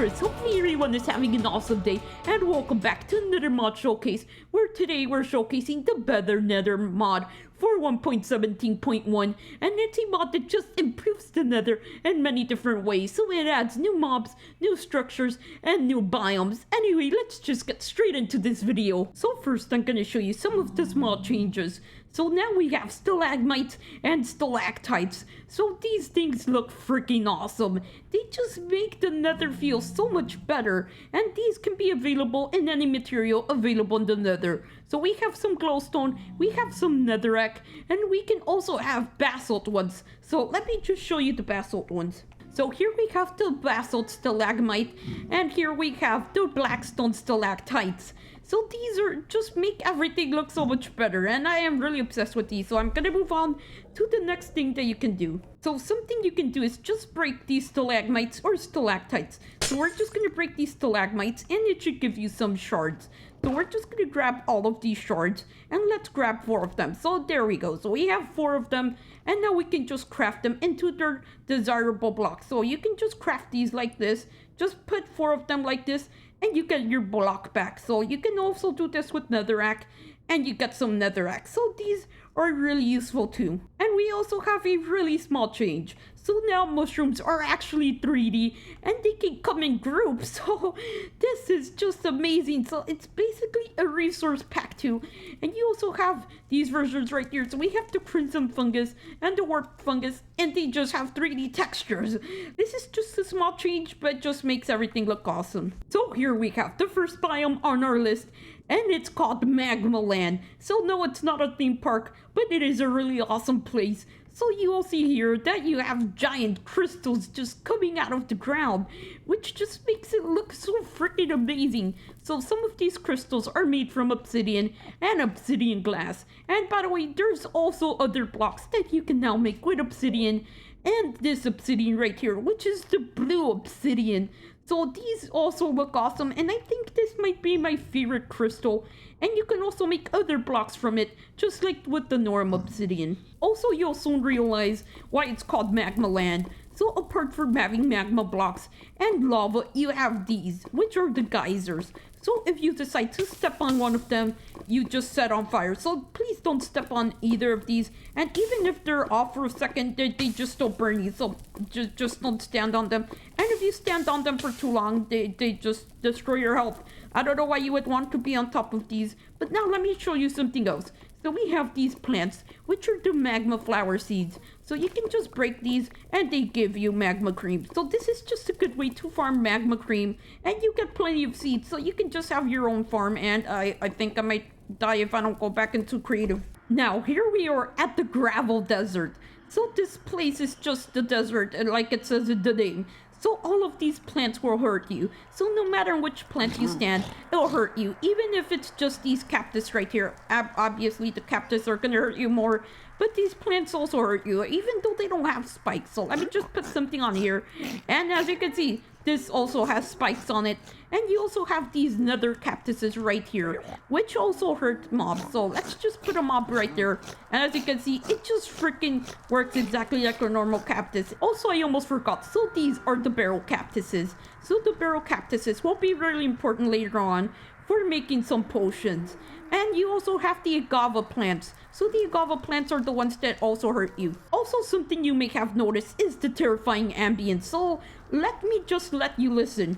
Chris. Hopefully everyone is having an awesome day, and welcome back to another mod showcase, where today we're showcasing the BetterNether mod for 1.17.1, and it's a mod that just improves the Nether in many different ways. So it adds new mobs, new structures, and new biomes. Anyway, let's just get straight into this video. So first, I'm gonna show you some of the small changes. So now we have stalagmites and stalactites. So these things look freaking awesome. They just make the Nether feel so much better, and these can be available in any material available in the Nether. So we have some glowstone, we have some netherrack, and we can also have basalt ones. So let me just show you the basalt ones. So here we have the basalt stalagmite, and here we have the blackstone stalactites. So these are just make everything look so much better, and I am really obsessed with these. So I'm gonna move on to the next thing that you can do. So something you can do is just break these stalagmites or stalactites. So we're just gonna break these stalagmites, and it should give you some shards. So we're just gonna grab all of these shards, and let's grab 4 of them. So there we go. So we have 4 of them, and now we can just craft them into their desirable blocks. So you can just craft these like this. Just put 4 of them like this, and you get your block back. So you can also do this with netherrack, and you get some netherrack. So these are really useful too. And we also have a really small change. So now mushrooms are actually 3D, and they can come in groups. So this is just amazing. So it's basically a resource pack too. And you also have these versions right here. So we have the crimson fungus and the warp fungus, and they just have 3D textures. This is just a small change, but just makes everything look awesome. So here we have the first biome on our list, and it's called Magma Land. So no, it's not a theme park, but it is a really awesome place. So you will see here that you have giant crystals just coming out of the ground, which just makes it look so freaking amazing. So some of these crystals are made from obsidian and obsidian glass. And by the way, there's also other blocks that you can now make with obsidian, and this obsidian right here, which is the blue obsidian. So these also look awesome, and I think this might be my favorite crystal. And you can also make other blocks from it, just like with the normal obsidian. Also, you'll soon realize why it's called Magma Land. So apart from having magma blocks and lava, you have these, which are the geysers. So if you decide to step on one of them, you just set on fire. So please don't step on either of these. And even if they're off for a second, they just don't burn you. So just don't stand on them. And if you stand on them for too long, they just destroy your health. I don't know why you would want to be on top of these. But now let me show you something else. So we have these plants, which are the magma flower seeds. So you can just break these, and they give you magma cream. So this is just a good way to farm magma cream, and you get plenty of seeds. So you can just have your own farm, and I think I might die if I don't go back into creative. Now, here we are at the gravel desert. So this place is just the desert, and like it says in the name. So all of these plants will hurt you. So no matter which plant you stand, it'll hurt you. Even if it's just these cactus right here. Obviously, the cactus are going to hurt you more. But these plants also hurt you, even though they don't have spikes. So let me just put something on here. And as you can see, this also has spikes on it. And you also have these nether cactuses right here, which also hurt mobs. So let's just put a mob right there. And as you can see, it just freaking works exactly like a normal cactus. Also, I almost forgot. So these are the barrel cactuses. So the barrel cactuses will be really important later on for making some potions. And you also have the agave plants. So the agave plants are the ones that also hurt you. Also, something you may have noticed is the terrifying ambience. So let me just let you listen.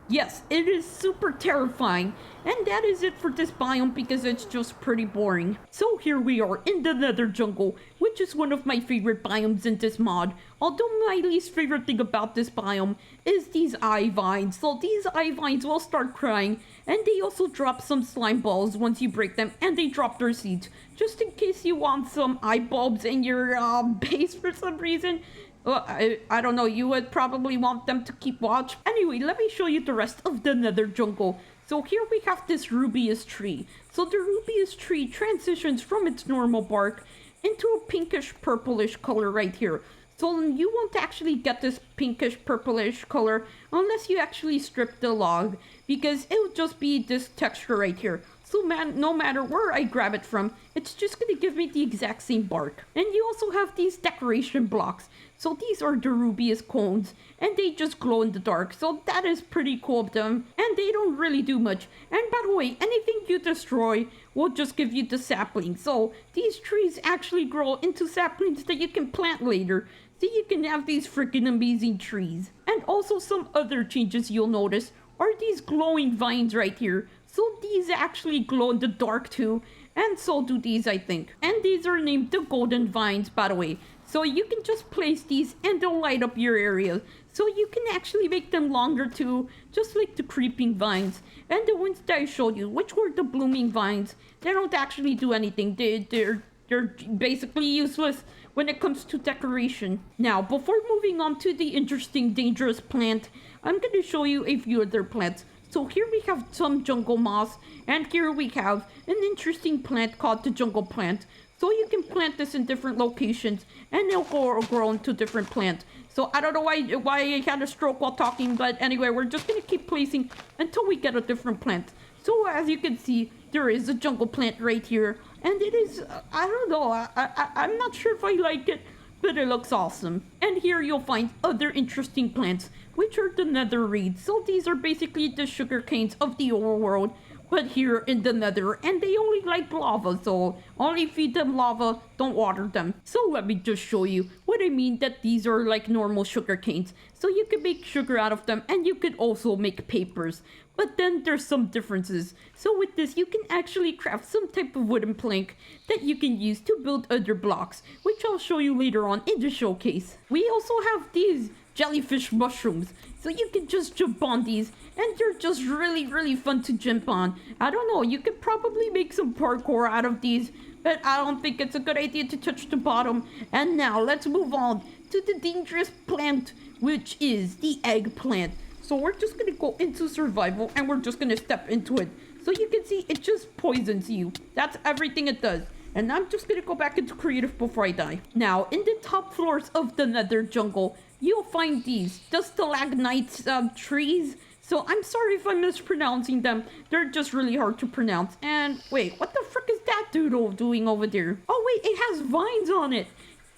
Yes, it is super terrifying, and that is it for this biome because it's just pretty boring. So here we are in the Nether Jungle, which is one of my favorite biomes in this mod. Although my least favorite thing about this biome is these eye vines. So these eye vines will start crying, and they also drop some slime balls once you break them, and they drop their seeds. Just in case you want some eye bulbs in your base for some reason. Well, I don't know, you would probably want them to keep watch. Anyway, let me show you the rest of the Nether Jungle. So here we have this rubeus tree. So the rubeus tree transitions from its normal bark into a pinkish purplish color right here. So you won't actually get this pinkish purplish color unless you actually strip the log, because it will just be this texture right here. So man, no matter where I grab it from, it's just gonna give me the exact same bark. And you also have these decoration blocks. So these are the rubious cones, and they just glow in the dark. So that is pretty cool of them, and they don't really do much. And by the way, anything you destroy will just give you the sapling. So these trees actually grow into saplings that you can plant later. So you can have these freaking amazing trees. And also some other changes you'll notice are these glowing vines right here. So these actually glow in the dark too. And so do these, I think. And these are named the golden vines, by the way. So you can just place these and they'll light up your area. So you can actually make them longer too, just like the creeping vines. And the ones that I showed you, which were the blooming vines, they don't actually do anything. They're basically useless when it comes to decoration. Now, before moving on to the interesting dangerous plant, I'm going to show you a few other plants. So here we have some jungle moss, and here we have an interesting plant called the jungle plant. So you can plant this in different locations, and they'll grow into different plants. So I don't know why I had a stroke while talking, but anyway, we're just going to keep placing until we get a different plant. So as you can see, there is a jungle plant right here, and it is, I don't know, I'm not sure if I like it, but it looks awesome. And here you'll find other interesting plants, which are the nether reeds. So these are basically the sugar canes of the overworld, but here in the nether, and they only like lava, so only feed them lava, don't water them. So let me just show you what I mean that these are like normal sugar canes. So you can make sugar out of them, and you could also make papers. But then there's some differences. So with this, you can actually craft some type of wooden plank that you can use to build other blocks, which I'll show you later on in the showcase. We also have these jellyfish mushrooms. So you can just jump on these, and they're just really fun to jump on. I don't know, you could probably make some parkour out of these, but I don't think it's a good idea to touch the bottom. And now let's move on to the dangerous plant, which is the eggplant. So we're just gonna go into survival, and we're just gonna step into it. So you can see it just poisons you. That's everything it does. And I'm just gonna go back into creative before I die. Now, in the top floors of the Nether Jungle, you'll find these, the Stalagnate trees. So I'm sorry if I'm mispronouncing them. They're just really hard to pronounce. And wait, what the frick is that doodle doing over there? Oh wait, it has vines on it.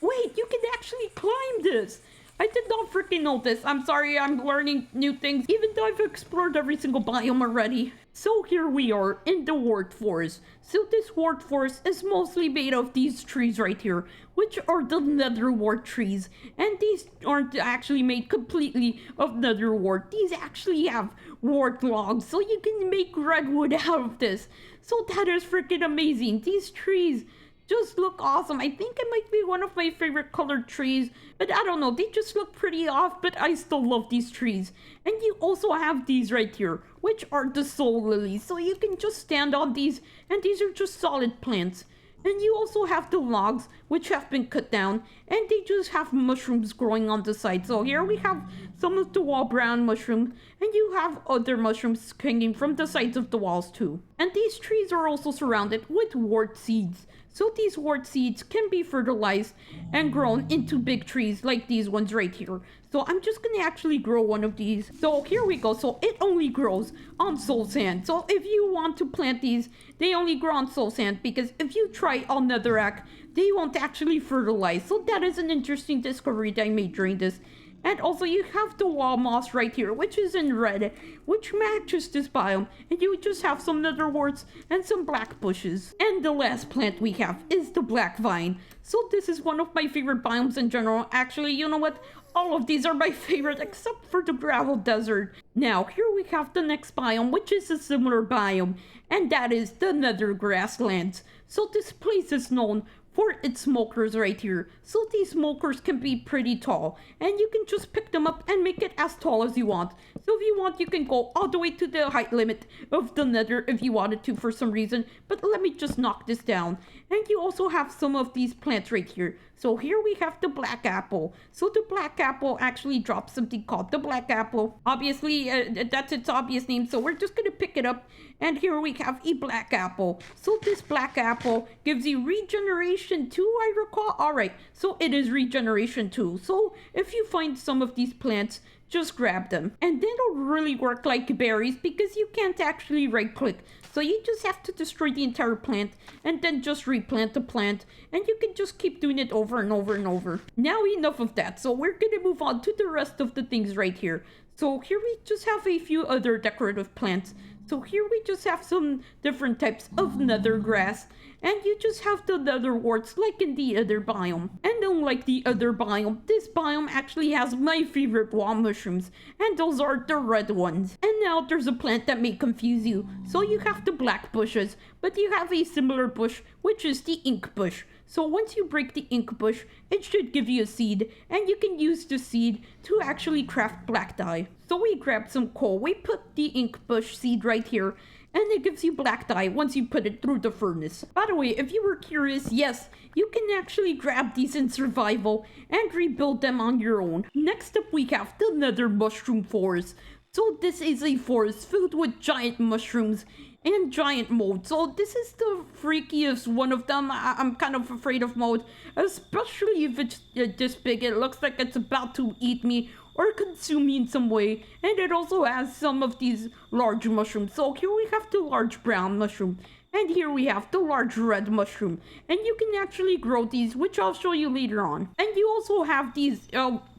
Wait, you can actually climb this. I did not freaking know this. I'm sorry, I'm learning new things, even though I've explored every single biome already. So here we are in the Wart Forest. So this Wart Forest is mostly made of these trees right here, which are the nether wart trees. And these aren't actually made completely of nether wart. These actually have wart logs, so you can make redwood out of this. So that is freaking amazing. These trees just look awesome. I think it might be one of my favorite colored trees, but I don't know, they just look pretty off, but I still love these trees. And you also have these right here, which are the soul lilies. So you can just stand on these, and these are just solid plants. And you also have the logs, which have been cut down, and they just have mushrooms growing on the side. So here we have some of the wall brown mushroom, and you have other mushrooms hanging from the sides of the walls too. And these trees are also surrounded with wart seeds. So these wart seeds can be fertilized and grown into big trees like these ones right here. So I'm just gonna actually grow one of these. So here we go. So it only grows on soul sand. So if you want to plant these, they only grow on soul sand, because if you try on netherrack, they won't actually fertilize. So that is an interesting discovery that I made during this. And also you have the wall moss right here, which is in red, which matches this biome. And you just have some nether warts and some black bushes. And the last plant we have is the black vine. So this is one of my favorite biomes in general. Actually, you know what? All of these are my favorite except for the gravel desert. Now, here we have the next biome, which is a similar biome. And that is the Nether Grasslands. So this place is known for its smokers right here. So these smokers can be pretty tall, and you can just pick them up and make it as tall as you want. So if you want, you can go all the way to the height limit of the nether if you wanted to for some reason, but let me just knock this down. And you also have some of these plants right here. So here we have the black apple. So the black apple actually drops something called the black apple. Obviously, that's its obvious name, so we're just gonna pick it up. And here we have a black apple. So this black apple gives you regeneration 2, I recall. Alright, so it is regeneration 2. So if you find some of these plants, just grab them. And they don't really work like berries because you can't actually right click. So you just have to destroy the entire plant and then just replant the plant. And you can just keep doing it over and over and over. Now enough of that. So we're gonna move on to the rest of the things right here. So here we just have a few other decorative plants. So here we just have some different types of nether grass. And you just have the nether warts like in the other biome. And unlike the other biome, this biome actually has my favorite wall mushrooms. And those are the red ones. And now there's a plant that may confuse you. So you have the black bushes, but you have a similar bush, which is the ink bush. So once you break the ink bush, it should give you a seed, and you can use the seed to actually craft black dye. So we grabbed some coal, we put the ink bush seed right here, and it gives you black dye once you put it through the furnace. By the way, if you were curious, yes, you can actually grab these in survival and rebuild them on your own. Next up we have the nether mushroom forest. So this is a forest filled with giant mushrooms and giant mold. So this is the freakiest one of them. I'm kind of afraid of mold, especially if it's this big. It looks like it's about to eat me or consume me in some way. And it also has some of these large mushrooms. So here we have the large brown mushroom. And here we have the large red mushroom. And you can actually grow these, which I'll show you later on. And you also have these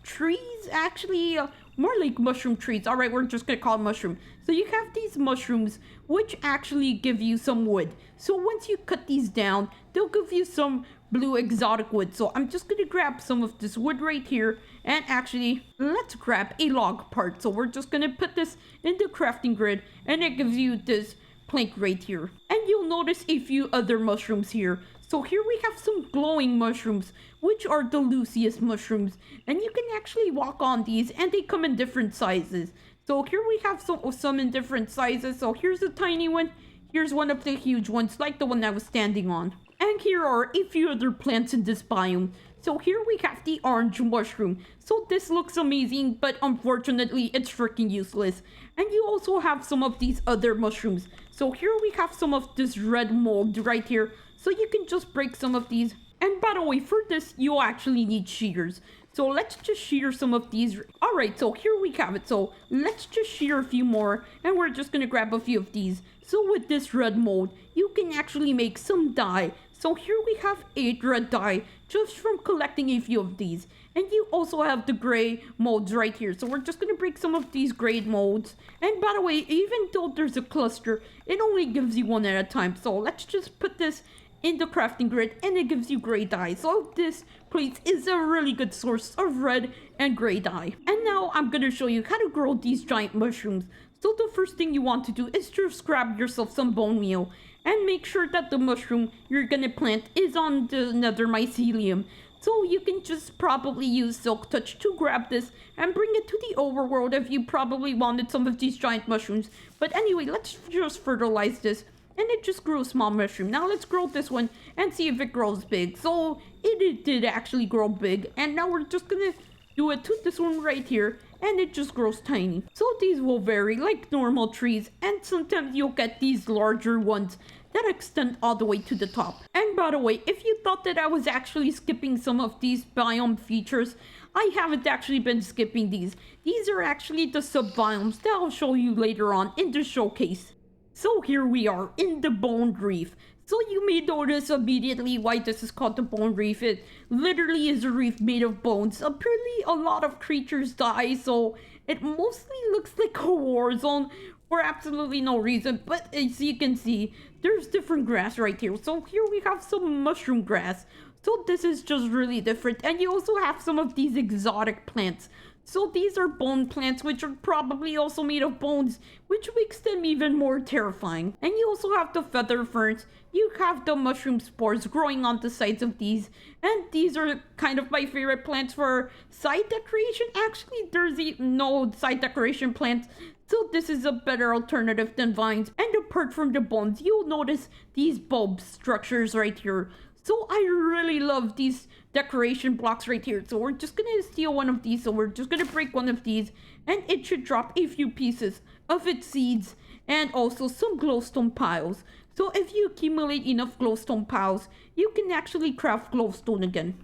trees, actually, more like mushroom trees. All right, we're just gonna call it mushroom. So you have these mushrooms, which actually give you some wood. So once you cut these down, they'll give you some blue exotic wood. So I'm just gonna grab some of this wood right here. And actually, let's grab a log part. So we're just gonna put this in the crafting grid. And it gives you this plank right here. And you'll notice a few other mushrooms here. So here we have some glowing mushrooms, which are the Lucius mushrooms. And you can actually walk on these, and they come in different sizes. So here we have some in different sizes. So here's a tiny one. Here's one of the huge ones, like the one I was standing on. And here are a few other plants in this biome. So here we have the orange mushroom. So this looks amazing, but unfortunately it's freaking useless. And you also have some of these other mushrooms. So here we have some of this red mold right here. So you can just break some of these. And by the way, for this, you'll actually need shears. So let's just shear some of these. Alright, so here we have it. So let's just shear a few more. And we're just gonna grab a few of these. So with this red mold, you can actually make some dye. So here we have 8 red dye just from collecting a few of these. And you also have the gray molds right here. So we're just going to break some of these gray molds. And by the way, even though there's a cluster, it only gives you one at a time. So let's just put this in the crafting grid and it gives you gray dye. So this place is a really good source of red and gray dye. And now I'm going to show you how to grow these giant mushrooms. So the first thing you want to do is just grab yourself some bone meal. And make sure that the mushroom you're gonna plant is on the nether mycelium. So you can just probably use Silk Touch to grab this and bring it to the overworld if you probably wanted some of these giant mushrooms. But anyway, let's just fertilize this. And it just grew a small mushroom. Now let's grow this one and see if it grows big. So it did actually grow big. And now we're just gonna do it to this one right here. And it just grows tiny. So these will vary like normal trees. And sometimes you'll get these larger ones that extend all the way to the top. And by the way, if you thought that I was actually skipping some of these biome features, I haven't actually been skipping these. These are actually the sub-biomes that I'll show you later on in the showcase. So here we are in the Bone Reef. So you may notice immediately why this is called the Bone Reef. It literally is a reef made of bones. Apparently a lot of creatures die, so it mostly looks like a war zone for absolutely no reason. But as you can see, there's different grass right here. So here we have some mushroom grass. So this is just really different. And you also have some of these exotic plants. So these are bone plants, which are probably also made of bones, which makes them even more terrifying. And you also have the feather ferns. You have the mushroom spores growing on the sides of these. And these are kind of my favorite plants for side decoration. Actually, there's no side decoration plants. So this is a better alternative than vines. And apart from the bones, you'll notice these bulb structures right here. So I really love these decoration blocks right here. So we're just gonna steal one of these. So we're just gonna break one of these. And it should drop a few pieces of its seeds. And also some glowstone piles. So if you accumulate enough glowstone piles, you can actually craft glowstone again.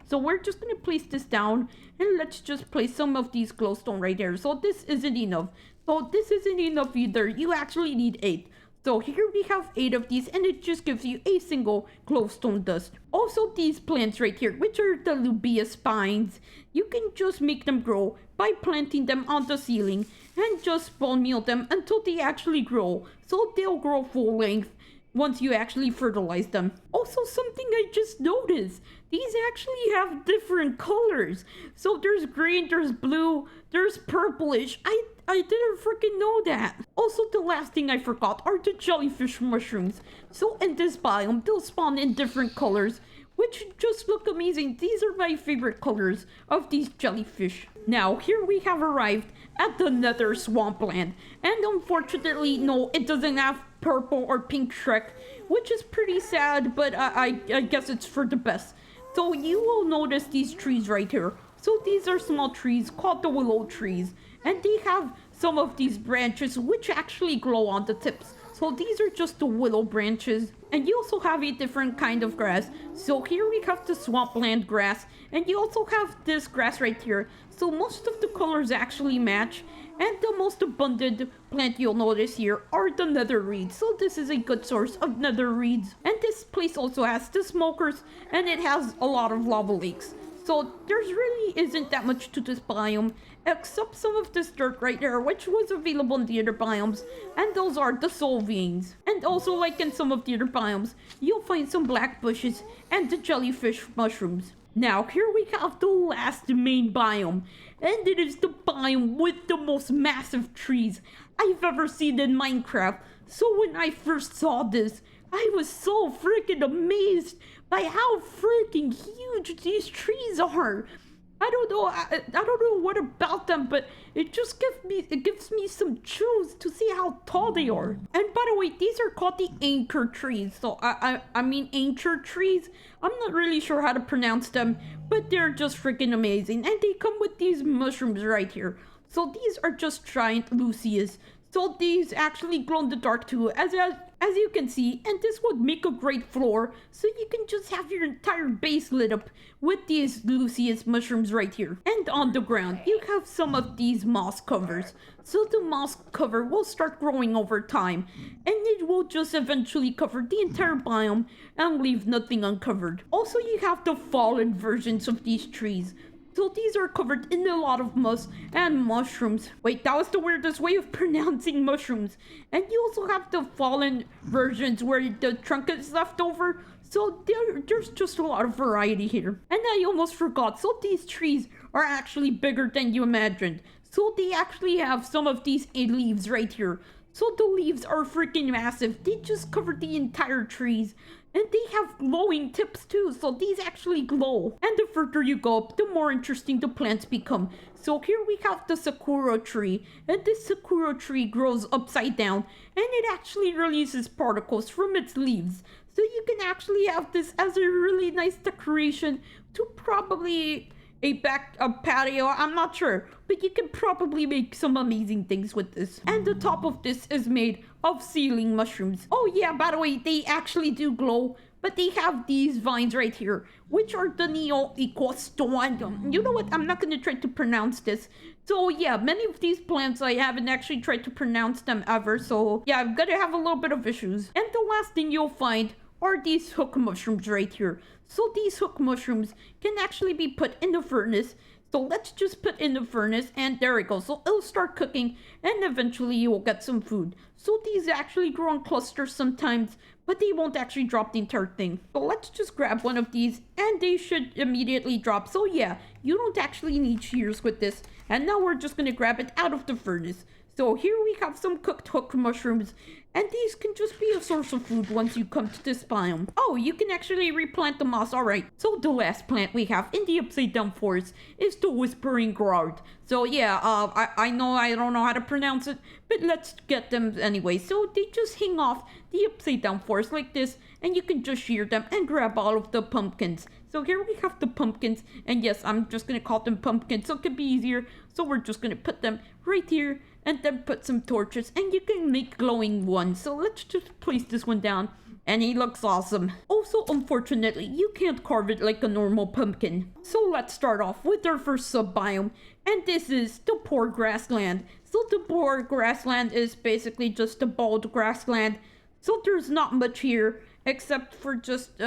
So we're just gonna place this down, and let's just place some of these glowstone right here. So this isn't enough. So this isn't enough either. You actually need 8. So here we have 8 of these, and it just gives you a single glowstone dust. Also, these plants right here, which are the Lubia spines, you can just make them grow by planting them on the ceiling and just bone meal them until they actually grow. So they'll grow full length once you actually fertilize them. Also, something I just noticed, these actually have different colors. So there's green, there's blue, there's purplish. I didn't freaking know that. Also, the last thing I forgot are the jellyfish mushrooms. So in this biome, they'll spawn in different colors, which just look amazing. These are my favorite colors of these jellyfish. Now, here we have arrived at the Nether Swampland. And unfortunately, no, it doesn't have purple or pink Shrek, which is pretty sad, but I guess it's for the best. So you will notice these trees right here. So these are small trees called the willow trees, and they have some of these branches which actually glow on the tips. So these are just the willow branches. And you also have a different kind of grass. So here we have the swampland grass, and you also have this grass right here. So most of the colors actually match. And the most abundant plant you'll notice here are the nether reeds. So this is a good source of nether reeds. And this place also has the smokers, and it has a lot of lava lakes. So there's really isn't that much to this biome, except some of this dirt right there, which was available in the other biomes, and those are the soul veins. And also, like in some of the other biomes, you'll find some black bushes and the jellyfish mushrooms. Now, here we have the last main biome, and it is the biome with the most massive trees I've ever seen in Minecraft. So when I first saw this, I was so freaking amazed by how freaking huge these trees are. I don't know, I don't know what about them, but it just gives me some chills to see how tall they are. And by the way, these are called the anchor trees. So I mean anchor trees. I'm not really sure how to pronounce them, but they're just freaking amazing. And they come with these mushrooms right here. So these are just giant lucias. So these actually glow in the dark too, as you can see, and this would make a great floor, so you can just have your entire base lit up with these lucius mushrooms right here. And on the ground, you have some of these moss covers. So the moss cover will start growing over time, and it will just eventually cover the entire biome and leave nothing uncovered. Also, you have the fallen versions of these trees. So these are covered in a lot of moss and mushrooms. Wait, that was the weirdest way of pronouncing mushrooms. And you also have the fallen versions where the trunk is left over. So there's just a lot of variety here. And I almost forgot. So these trees are actually bigger than you imagined. So they actually have some of these leaves right here. So the leaves are freaking massive. They just cover the entire trees. And they have glowing tips too, so these actually glow. And the further you go up, the more interesting the plants become. So here we have the sakura tree, and this sakura tree grows upside down, and it actually releases particles from its leaves. So you can actually have this as a really nice decoration to probably a patio, I'm not sure, but you can probably make some amazing things with this. And the top of this is made of ceiling mushrooms. Oh yeah, by the way, they actually do glow, but they have these vines right here, which are the neo-equostone. You know what, I'm not going to try to pronounce this. So yeah, many of these plants, I haven't actually tried to pronounce them ever, so yeah, I'm gonna have a little bit of issues. And the last thing you'll find are these hook mushrooms right here. So these hook mushrooms can actually be put in the furnace. So let's just put in the furnace, and there it goes. So it'll start cooking, and eventually you will get some food. So these actually grow in clusters sometimes, but they won't actually drop the entire thing. So let's just grab one of these, and they should immediately drop. So yeah, you don't actually need shears with this. And now we're just gonna grab it out of the furnace. So here we have some cooked hook mushrooms, and these can just be a source of food once you come to this biome. Oh, you can actually replant the moss, alright. So the last plant we have in the upside down forest is the whispering gourd. So yeah, I know I don't know how to pronounce it, but let's get them anyway. So they just hang off the upside down forest like this, and you can just shear them and grab all of the pumpkins. So here we have the pumpkins, and yes, I'm just gonna call them pumpkins so it could be easier. So we're just gonna put them right here, and then put some torches, and you can make glowing ones. So let's just place this one down, and he looks awesome. Also, unfortunately, you can't carve it like a normal pumpkin. So let's start off with our first sub-biome, and this is the poor grassland. So the poor grassland is basically just a bald grassland. So there's not much here, except for just,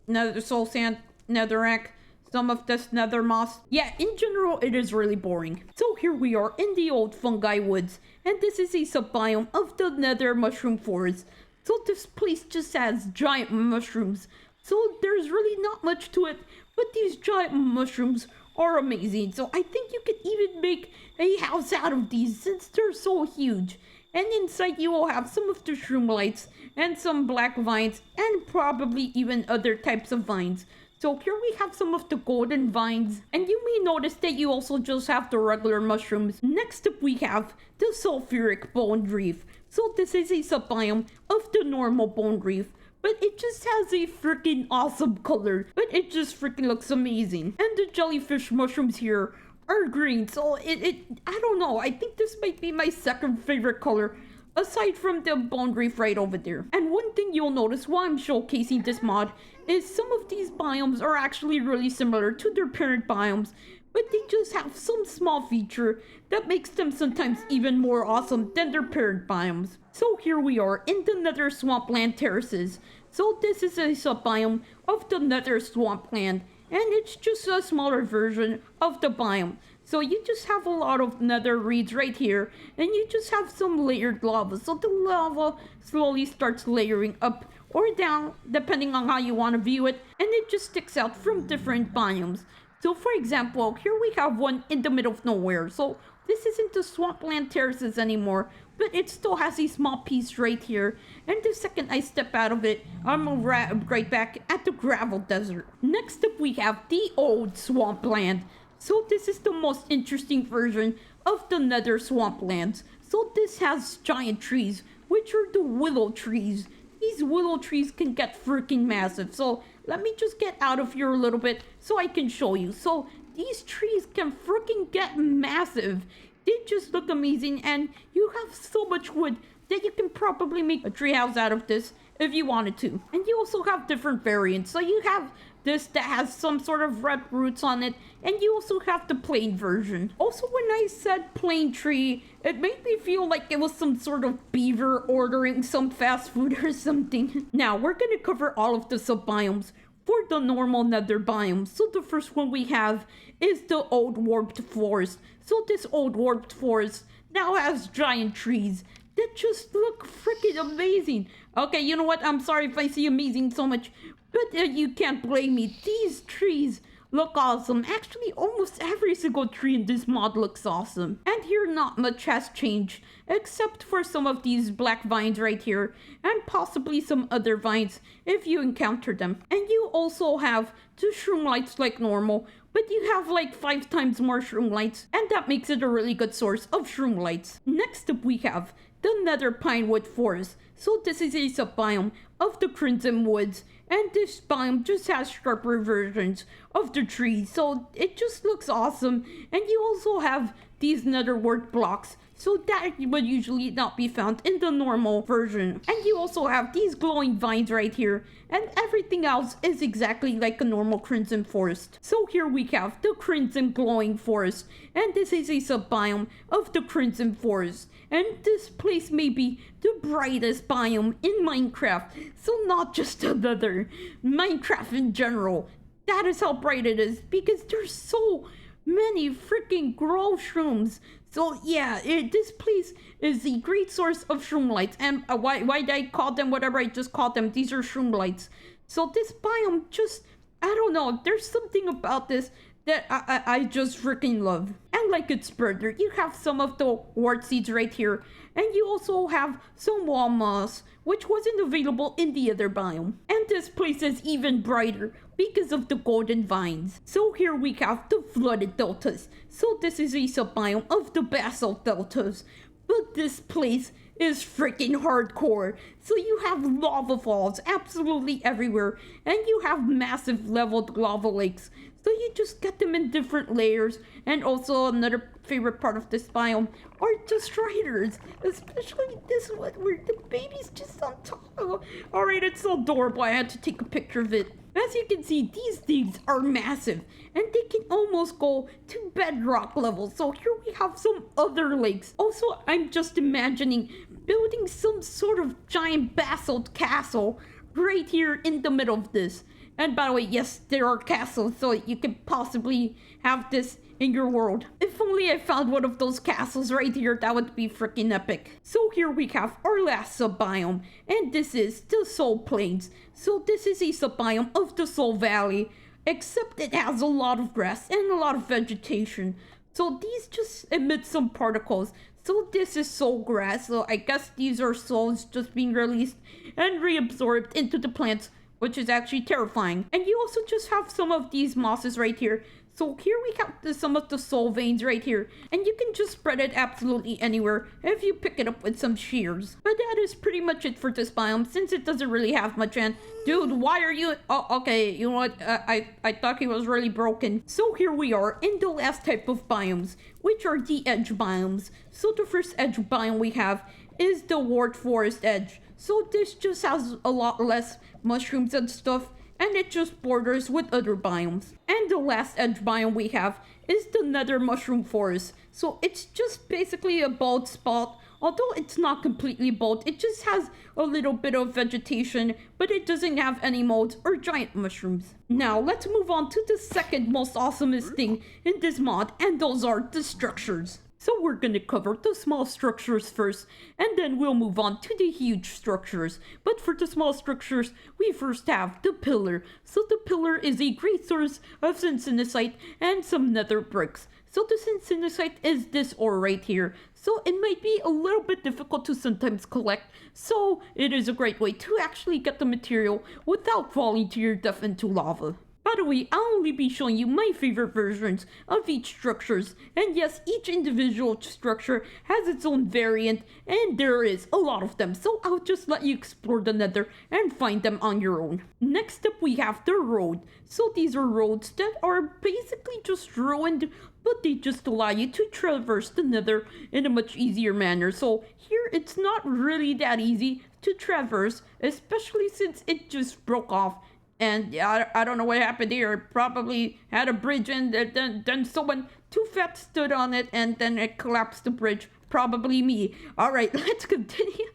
nether soul sand, netherrack, some of this nether moss. Yeah, in general, it is really boring. So here we are in the old Fungiwoods, and this is a sub-biome of the nether mushroom forest. So this place just has giant mushrooms. So there's really not much to it, but these giant mushrooms are amazing. So I think you could even make a house out of these since they're so huge. And inside you will have some of the shroom lights and some black vines and probably even other types of vines. So here we have some of the golden vines, and you may notice that you also just have the regular mushrooms. Next up we have the sulfuric bone reef. So this is a sub-biome of the normal bone reef, but it just has a freaking awesome color. But it just freaking looks amazing. And the jellyfish mushrooms here are green, so I don't know, I think this might be my second favorite color, aside from the bone reef right over there. And one thing you'll notice while I'm showcasing this mod is some of these biomes are actually really similar to their parent biomes, but they just have some small feature that makes them sometimes even more awesome than their parent biomes. So here we are in the Nether Swampland Terraces. So this is a sub-biome of the Nether Swampland, and it's just a smaller version of the biome. So you just have a lot of nether reeds right here, and you just have some layered lava. So the lava slowly starts layering up or down, depending on how you want to view it, and it just sticks out from different biomes. So for example, here we have one in the middle of nowhere. So this isn't the Swampland Terraces anymore, but it still has a small piece right here. And the second I step out of it, I'm right back at the gravel desert. Next up, we have the old Swampland. So this is the most interesting version of the Nether Swamplands. So this has giant trees, which are the willow trees. These willow trees can get freaking massive. So let me just get out of here a little bit so I can show you. So these trees can freaking get massive. They just look amazing, and you have so much wood that you can probably make a treehouse out of this if you wanted to. And you also have different variants. So you have this that has some sort of red roots on it, and you also have the plain version. Also, when I said plain tree, it made me feel like it was some sort of beaver ordering some fast food or something. Now, we're gonna cover all of the sub-biomes for the normal nether biome. So the first one we have is the old Wart Forest. So this old Wart Forest now has giant trees that just look freaking amazing. Okay, you know what? I'm sorry if I say amazing so much, but you can't blame me. These trees look awesome. Actually, almost every single tree in this mod looks awesome. And here, not much has changed, except for some of these black vines right here, and possibly some other vines if you encounter them. And you also have the shroom lights like normal, but you have like 5 times more shroom lights, and that makes it a really good source of shroom lights. Next up, we have the Nether Pinewood Forest. So this is a sub-biome of the Crimson Woods, and this biome just has sharper versions of the trees, so it just looks awesome. And you also have these nether wart blocks, so that would usually not be found in the normal version. And you also have these glowing vines right here, and everything else is exactly like a normal Crimson Forest. So here we have the Crimson Glowing Forest, and this is a sub-biome of the Crimson Forest. And this place may be the brightest biome in Minecraft, so not just another, Minecraft in general. That is how bright it is, because there's so many freaking grow shrooms. So yeah, this place is a great source of shroom lights. And why did I call them whatever I just called them? These are shroom lights. So this biome just, I don't know, there's something about this that I just freaking love. And like its brother, you have some of the wart seeds right here, and you also have some wall moss, which wasn't available in the other biome. And this place is even brighter because of the golden vines. So here we have the flooded deltas. So this is a sub-biome of the basalt deltas, but this place is freaking hardcore. So you have lava falls absolutely everywhere, and you have massive leveled lava lakes. So you just get them in different layers. And also another favorite part of this biome are destroyers, especially this one where the baby's just on top. Alright, it's so adorable. I had to take a picture of it. As you can see, these things are massive, and they can almost go to bedrock level. So here we have some other lakes. Also, I'm just imagining building some sort of giant basalt castle right here in the middle of this. And by the way, yes, there are castles, so you can possibly have this in your world. If only I found one of those castles right here, that would be freaking epic. So here we have our last sub-biome, and this is the Soul Plains. So this is a sub-biome of the Soul Valley, except it has a lot of grass and a lot of vegetation. So these just emit some particles. So this is soul grass, so I guess these are souls just being released and reabsorbed into the plants, which is actually terrifying. And you also just have some of these mosses right here. So here we have some of the soul veins right here, and you can just spread it absolutely anywhere if you pick it up with some shears. But that is pretty much it for this biome, since it doesn't really have much. And dude, why are you... Oh, okay, you know what? I thought he was really broken. So here we are in the last type of biomes, which are the edge biomes. So the first edge biome we have is the Wart Forest edge. So this just has a lot less mushrooms and stuff, and it just borders with other biomes. And the last edge biome we have is the Nether Mushroom Forest. So it's just basically a bald spot, although it's not completely bald. It just has a little bit of vegetation, but it doesn't have any molds or giant mushrooms. Now let's move on to the second most awesomest thing in this mod, and those are the structures. So we're gonna cover the small structures first, and then we'll move on to the huge structures. But for the small structures, we first have the pillar. So the pillar is a great source of Cincinnasite and some nether bricks. So the Cincinnasite is this ore right here. So it might be a little bit difficult to sometimes collect. So it is a great way to actually get the material without falling to your death into lava. By the way, I'll only be showing you my favorite versions of each structures, and yes, each individual structure has its own variant, and there is a lot of them, so I'll just let you explore the nether and find them on your own. Next up we have the road. So these are roads that are basically just ruined, but they just allow you to traverse the nether in a much easier manner. So here it's not really that easy to traverse, especially since it just broke off. And I don't know what happened here. It probably had a bridge and then someone too fat stood on it and then it collapsed the bridge. Probably me. All right, let's continue.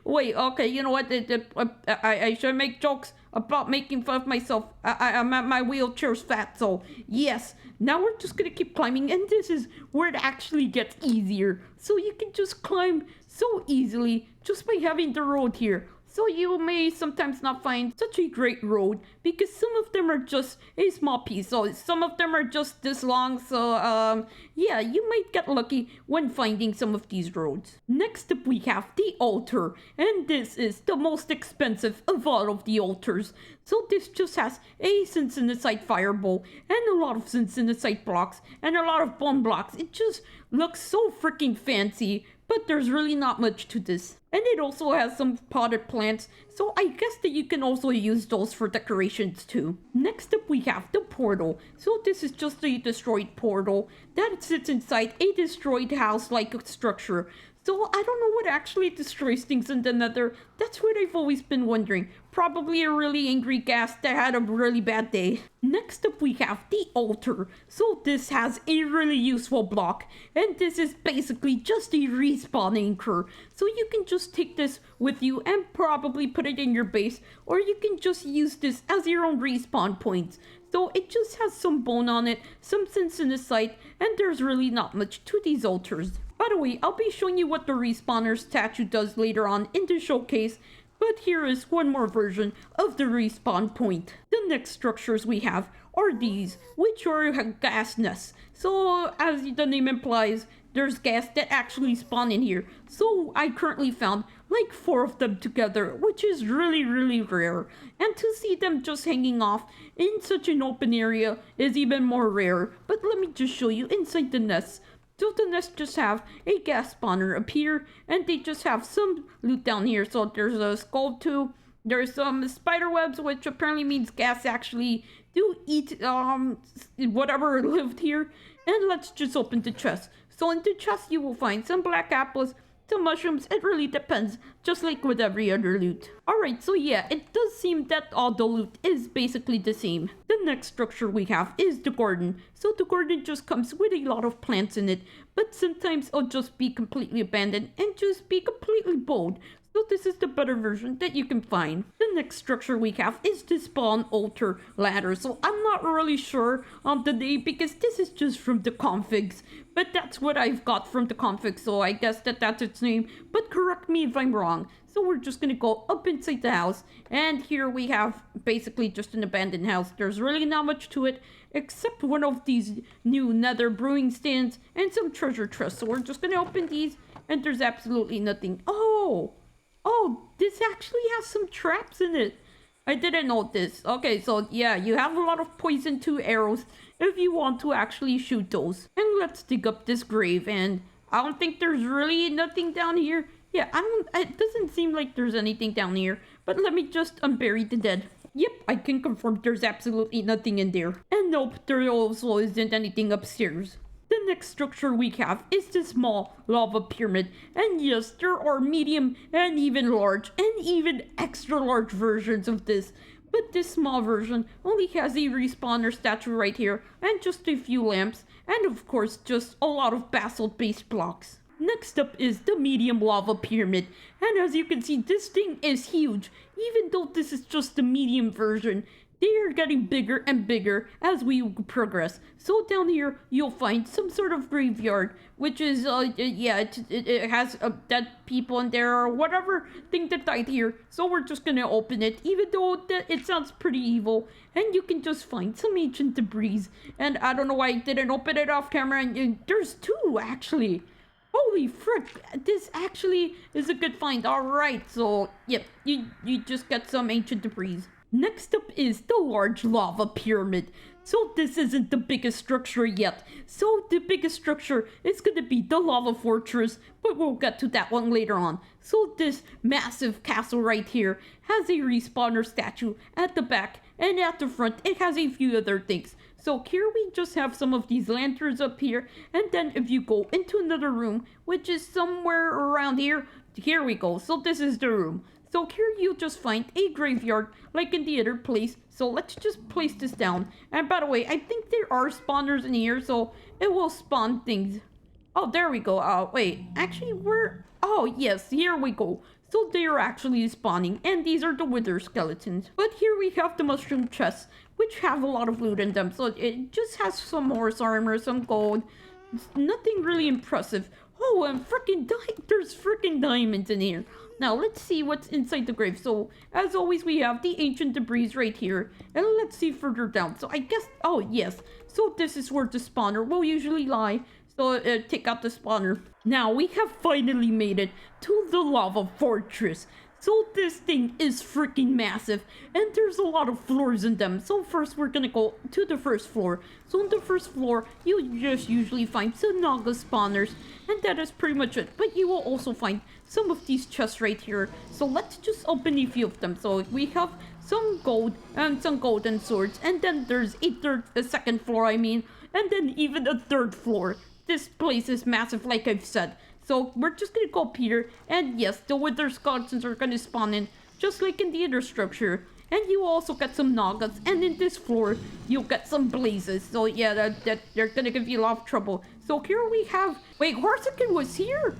Wait, okay, you know what? I should make jokes about making fun of myself. My wheelchair's fat, so yes. Now we're just gonna keep climbing, and this is where it actually gets easier. So you can just climb so easily just by having the road here. So you may sometimes not find such a great road because some of them are just a small piece. So some of them are just this long. So yeah, you might get lucky when finding some of these roads. Next up we have the altar, and this is the most expensive of all of the altars. So this just has a Cincinnasite fireball and a lot of Cincinnasite blocks and a lot of bone blocks. It just looks so freaking fancy. But there's really not much to this. And it also has some potted plants, so I guess that you can also use those for decorations too. Next up we have the portal. So this is just a destroyed portal that sits inside a destroyed house-like structure. So I don't know what actually destroys things in the nether. That's what I've always been wondering. Probably a really angry ghast that had a really bad day. Next up we have the altar. So this has a really useful block, and this is basically just a respawn anchor. So you can just take this with you and probably put it in your base, or you can just use this as your own respawn points. So it just has some bone on it, some Cincinnasite, and there's really not much to these altars. By the way, I'll be showing you what the respawner statue does later on in the showcase, but here is one more version of the respawn point. The next structures we have are these, which are gas nests. So as the name implies, there's gas that actually spawn in here. So I currently found like 4 of them together, which is really rare. And to see them just hanging off in such an open area is even more rare. But let me just show you inside the nests. So the nests just have a gas spawner up here, and they just have some loot down here. So there's a skull too, There's some spider webs, which apparently means gas actually do eat whatever lived here. And let's just open the chest. So in the chest you will find some black apples, some mushrooms. It really depends, just like with every other loot. Alright, so yeah, it does seem that all the loot is basically the same. The next structure we have is the garden. So the garden just comes with a lot of plants in it, but sometimes it'll just be completely abandoned and just be completely bold. So this is the better version that you can find. The next structure we have is the spawn altar ladder. So I'm not really sure on the name because this is just from the configs. But that's what I've got from the config, so I guess that's its name. But correct me if I'm wrong. So we're just gonna go up inside the house. And here we have basically just an abandoned house. There's really not much to it except one of these new nether brewing stands and some treasure chests. So we're just gonna open these and there's absolutely nothing. Oh, this actually has some traps in it. I didn't know this. Okay, so yeah, you have a lot of poison 2 arrows if you want to actually shoot those. And let's dig up this grave, and I don't think there's really nothing down here. Yeah, it doesn't seem like there's anything down here, but let me just unbury the dead. Yep, I can confirm there's absolutely nothing in there. And nope, there also isn't anything upstairs. The next structure we have is the small lava pyramid, and yes, there are medium and even large and even extra large versions of this, but this small version only has a respawner statue right here and just a few lamps and of course just a lot of basalt based blocks. Next up is the medium lava pyramid, and as you can see, this thing is huge. Even though this is just the medium version, they are getting bigger and bigger as we progress. So down here, you'll find some sort of graveyard, which is, it has dead people in there or whatever thing that died here. So we're just gonna open it, even though it sounds pretty evil. And you can just find some ancient debris. And I don't know why I didn't open it off camera, and there's 2 actually. Holy frick, this actually is a good find. Alright, so, yep, you just get some ancient debris. Next up is the large lava pyramid. So this isn't the biggest structure yet. So the biggest structure is going to be the lava fortress, but we'll get to that one later on. So this massive castle right here has a respawner statue at the back, and at the front it has a few other things. So here we just have some of these lanterns up here, and then if you go into another room, which is somewhere around here, here we go. So this is the room. So here you'll just find a graveyard like in the other place. So let's just place this down. And by the way, I think there are spawners in here, so it will spawn things. Oh, there we go. Wait, actually oh yes, here we go. So they are actually spawning, and these are the wither skeletons. But here we have the mushroom chests, which have a lot of loot in them. So it just has some horse armor, some gold. It's nothing really impressive. Oh, and there's freaking diamonds in here. Now, let's see what's inside the grave. So, as always, we have the ancient debris right here. And let's see further down. So, I guess... Oh, yes. So, this is where the spawner will usually lie. So, take out the spawner. Now, we have finally made it to the lava fortress. So, this thing is freaking massive. And there's a lot of floors in them. So, first, we're gonna go to the first floor. So, on the first floor, you'll just usually find some Naga spawners. And that is pretty much it. But you will also find some of these chests right here. So let's just open a few of them. So we have some gold and some golden swords, and then there's a second floor, and then even a third floor. This place is massive, like I've said. So we're just gonna go up here, and yes, the wither skeletons are gonna spawn in just like in the other structure. And you also get some Nagas, and in this floor you'll get some blazes. So yeah, that they're gonna give you a lot of trouble. So here we have... Wait, Horsican was here?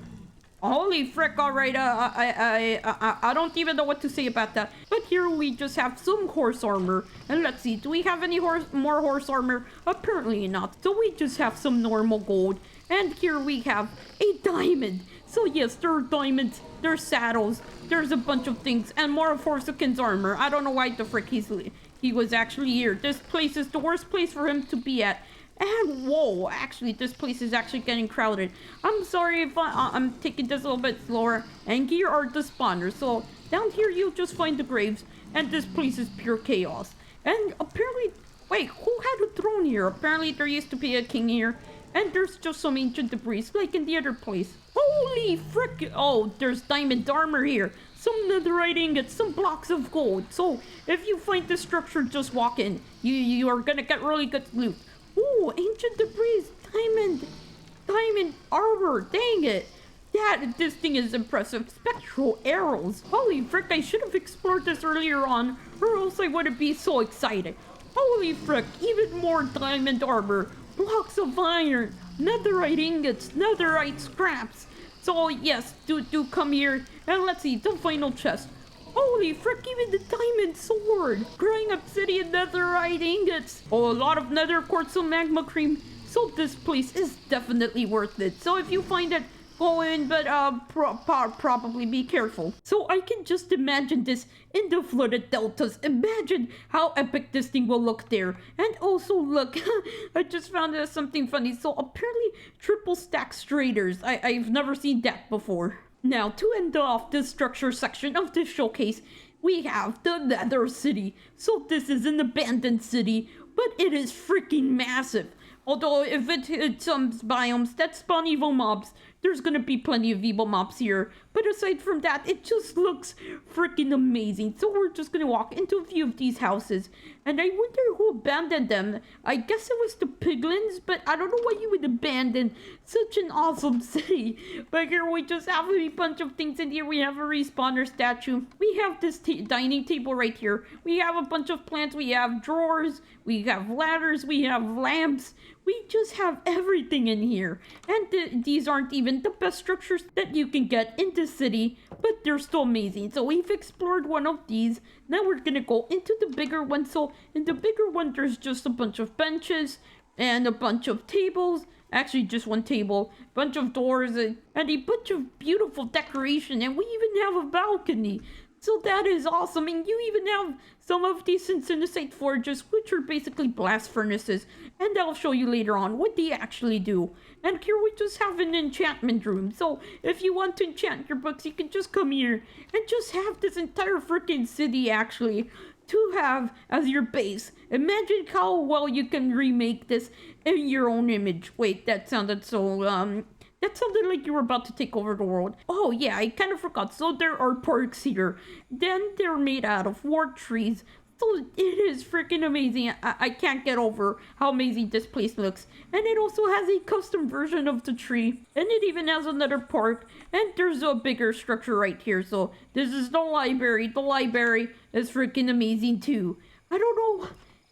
Holy frick, alright, I don't even know what to say about that. But here we just have some horse armor. And let's see, do we have any more horse armor? Apparently not. So we just have some normal gold. And here we have a diamond. So yes, there are diamonds, there's saddles, there's a bunch of things, and more of Horsican's armor. I don't know why the frick he was actually here. This place is the worst place for him to be at. And whoa, actually, this place is actually getting crowded. I'm sorry if I'm taking this a little bit slower. And here are the spawners. So down here, you'll just find the graves. And this place is pure chaos. And apparently, wait, who had a throne here? Apparently, there used to be a king here. And there's just some ancient debris, like in the other place. Holy frick! Oh, there's diamond armor here. Some netherite ingots, some blocks of gold. So, if you find this structure, just walk in. You are gonna get really good loot. Ooh, ancient debris, diamond armor, dang it. This thing is impressive. Spectral arrows. Holy frick, I should have explored this earlier on, or else I wouldn't be so excited. Holy frick, even more diamond armor. Blocks of iron, netherite ingots, netherite scraps. So yes, do come here, and let's see, the final chest. Holy frick, even the diamond sword. Growing obsidian netherite ingots. Oh, a lot of nether quartz and magma cream. So this place is definitely worth it. So if you find it, go in, but probably be careful. So I can just imagine this in the flooded deltas. Imagine how epic this thing will look there. And also look, I just found something funny. So apparently triple stack straders. I've never seen that before. Now to end off the structure section of this showcase, we have the Nether City. So this is an abandoned city, but it is freaking massive. Although if it hits some biomes that spawn evil mobs, there's gonna be plenty of evil mobs here. But aside from that, it just looks freaking amazing. So we're just gonna walk into a few of these houses. And I wonder who abandoned them. I guess it was the piglins, but I don't know why you would abandon such an awesome city. But here we just have a bunch of things in here. We have a respawner statue. We have this dining table right here. We have a bunch of plants. We have drawers. We have ladders. We have lamps. We just have everything in here. And these aren't even the best structures that you can get in the city, but they're still amazing. So we've explored one of these. Now we're gonna go into the bigger one. So in the bigger one, there's just a bunch of benches and a bunch of tables. Actually, just one table, bunch of doors, and a bunch of beautiful decoration. And we even have a balcony. So that is awesome. And you even have some of these Cincinnasite forges, which are basically blast furnaces. And I'll show you later on what they actually do. And here we just have an enchantment room. So if you want to enchant your books, you can just come here and just have this entire freaking city actually to have as your base. Imagine how well you can remake this in your own image. Wait, that sounded so, that sounded like you were about to take over the world. Oh yeah, I kind of forgot. So there are perks here. Then they're made out of wart trees. So it is freaking amazing. I can't get over how amazing this place looks. And it also has a custom version of the tree. And it even has another park. And there's a bigger structure right here. So this is the library. The library is freaking amazing too. I don't know.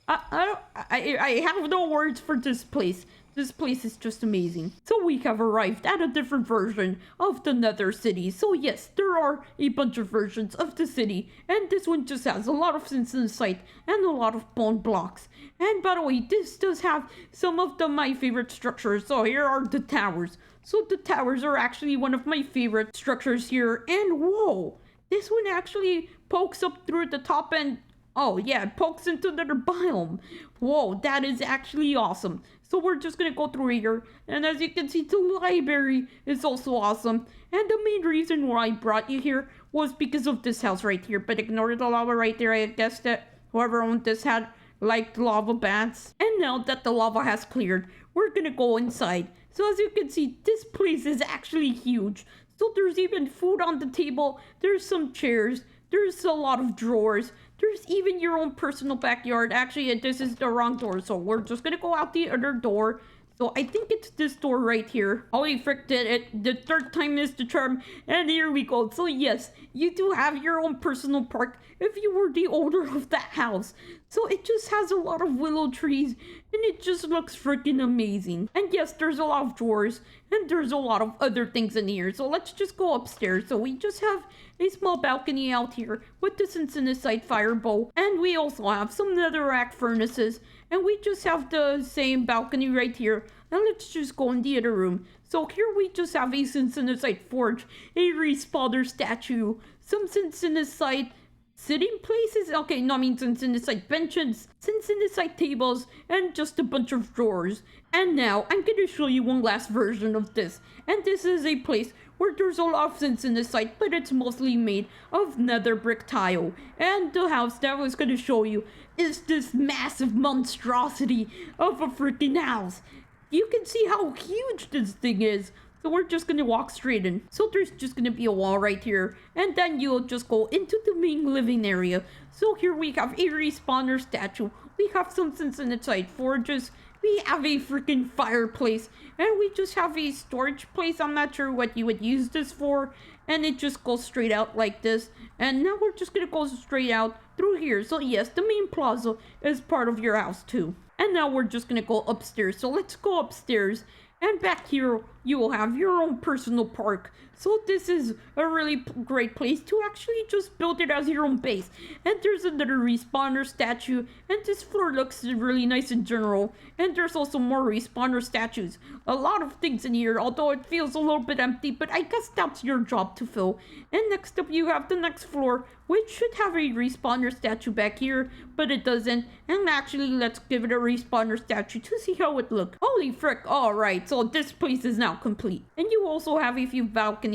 I have no words for this place. This place is just amazing. So we have arrived at a different version of the Nether City. So yes, there are a bunch of versions of the city. And this one just has a lot of Cincinnasite and a lot of bone blocks. And by the way, this does have some of my favorite structures. So here are the towers. So the towers are actually one of my favorite structures here. And whoa, this one actually pokes up through the top and oh yeah, it pokes into another biome. Whoa, that is actually awesome. So we're just gonna go through here. And as you can see, the library is also awesome. And the main reason why I brought you here was because of this house right here. But ignore the lava right there. I guess that whoever owned this had liked lava baths. And now that the lava has cleared, we're gonna go inside. So as you can see, this place is actually huge. So there's even food on the table. There's some chairs. There's a lot of drawers. There's even your own personal backyard. Actually, this is the wrong door, so we're just gonna go out the other door. So I think it's this door right here. Holy frick, did it. The third time is the charm. And here we go. So yes, you do have your own personal park if you were the owner of that house. So it just has a lot of willow trees and it just looks freaking amazing. And yes, there's a lot of drawers and there's a lot of other things in here. So let's just go upstairs. So we just have a small balcony out here with the Cincinnasite fire bow. And we also have some netherrack furnaces. And we just have the same balcony right here. Now let's just go in the other room. So here we just have a Cincinnasite forge, a respawner statue, some Cincinnasite sitting places. Okay, no, I mean Cincinnasite benches, Cincinnasite tables, and just a bunch of drawers. And now I'm going to show you one last version of this. And this is a place where there's a lot of Cincinnasite, but it's mostly made of nether brick tile. And the house that I was going to show you is this massive monstrosity of a freaking house. You can see how huge this thing is. So we're just gonna walk straight in. So there's just gonna be a wall right here. And then you'll just go into the main living area. So here we have a respawner statue. We have some Cincinnasite forges. We have a freaking fireplace. And we just have a storage place. I'm not sure what you would use this for. And it just goes straight out like this. And now we're just gonna go straight out through here. So yes, the main plaza is part of your house too. And now we're just gonna go upstairs. So let's go upstairs. And back here, you will have your own personal park. So this is a really great place to actually just build it as your own base. And there's another respawner statue. And this floor looks really nice in general. And there's also more respawner statues. A lot of things in here, although it feels a little bit empty. But I guess that's your job to fill. And next up, you have the next floor, which should have a respawner statue back here. But it doesn't. And actually, let's give it a respawner statue to see how it looks. Holy frick. Alright, so this place is now complete. And you also have a few balconies.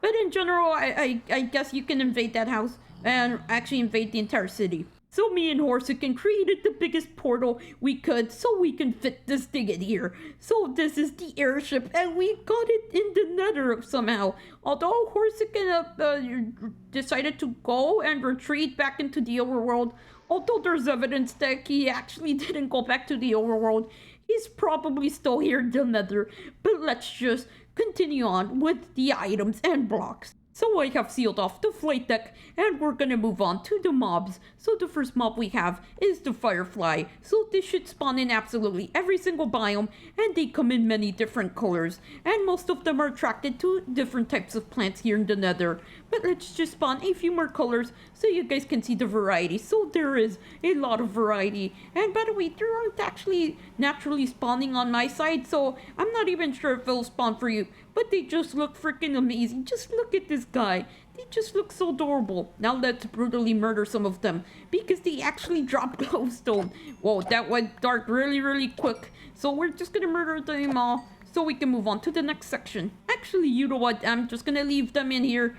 But in general, I guess you can invade that house and actually invade the entire city. So me and Horsican created the biggest portal we could so we can fit this thing in here. So this is the airship and we got it in the nether somehow. Although Horsican decided to go and retreat back into the overworld. Although there's evidence that he actually didn't go back to the overworld. He's probably still here in the nether. But let's just continue on with the items and blocks. So I have sealed off the flight deck and we're gonna move on to the mobs. So the first mob we have is the Firefly. So this should spawn in absolutely every single biome and they come in many different colors. And most of them are attracted to different types of plants here in the nether. But let's just spawn a few more colors so you guys can see the variety. So there is a lot of variety. And by the way, there aren't actually naturally spawning on my side. So I'm not even sure if it'll spawn for you. But they just look freaking amazing. Just look at this guy. They just look so adorable. Now let's brutally murder some of them. Because they actually drop glowstone. Whoa, that went dark really, really quick. So we're just gonna murder them all. So we can move on to the next section. Actually, you know what? I'm just gonna leave them in here.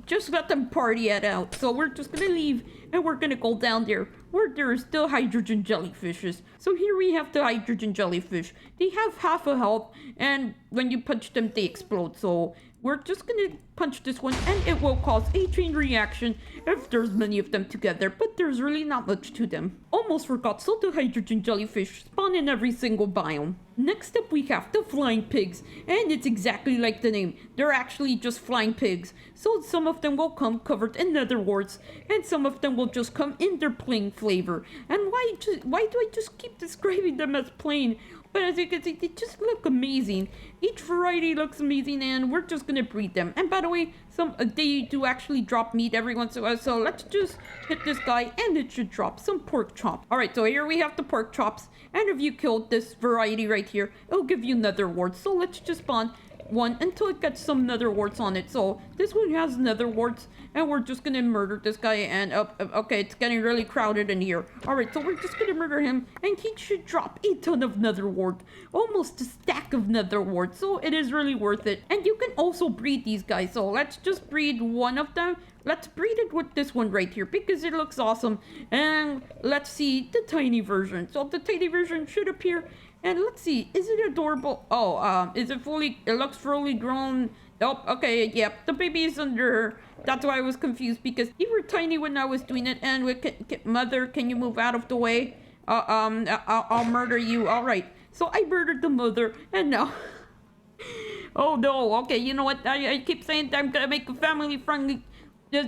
Just let them party it out. So we're just gonna leave and we're gonna go down there where there is still hydrogen jellyfishes. So here we have the hydrogen jellyfish. They have half a health and when you punch them they explode. So we're just gonna punch this one and it will cause a chain reaction if there's many of them together, but there's really not much to them. Almost forgot, so the hydrogen jellyfish spawn in every single biome. Next up we have the flying pigs, and it's exactly like the name. They're actually just flying pigs. So some of them will come covered in nether warts, and some of them will just come in their plain flavor. And why do I just keep describing them as plain? But as you can see, they just look amazing. Each variety looks amazing and we're just gonna breed them. And by the way, they do actually drop meat every once in a while. So let's just hit this guy and it should drop some pork chop. Alright, so here we have the pork chops. And if you killed this variety right here, it'll give you nether warts. So let's just spawn one until it gets some nether warts on it. So this one has nether warts and we're just gonna murder this guy and okay, it's getting really crowded in here. Alright, so we're just gonna murder him and he should drop a ton of nether wart, almost a stack of nether wart, so it is really worth it. And you can also breed these guys, so let's just breed one of them. Let's breed it with this one right here because it looks awesome. And let's see the tiny version. So the tiny version should appear. And let's see, is it adorable? Oh, is it it looks fully grown. Oh, okay, yep, the baby is under. That's why I was confused because you were tiny when I was doing it. And mother, can you move out of the way? I'll murder you. All right, so I murdered the mother and now. Oh no, okay, you know what? I keep saying that I'm gonna make a family-friendly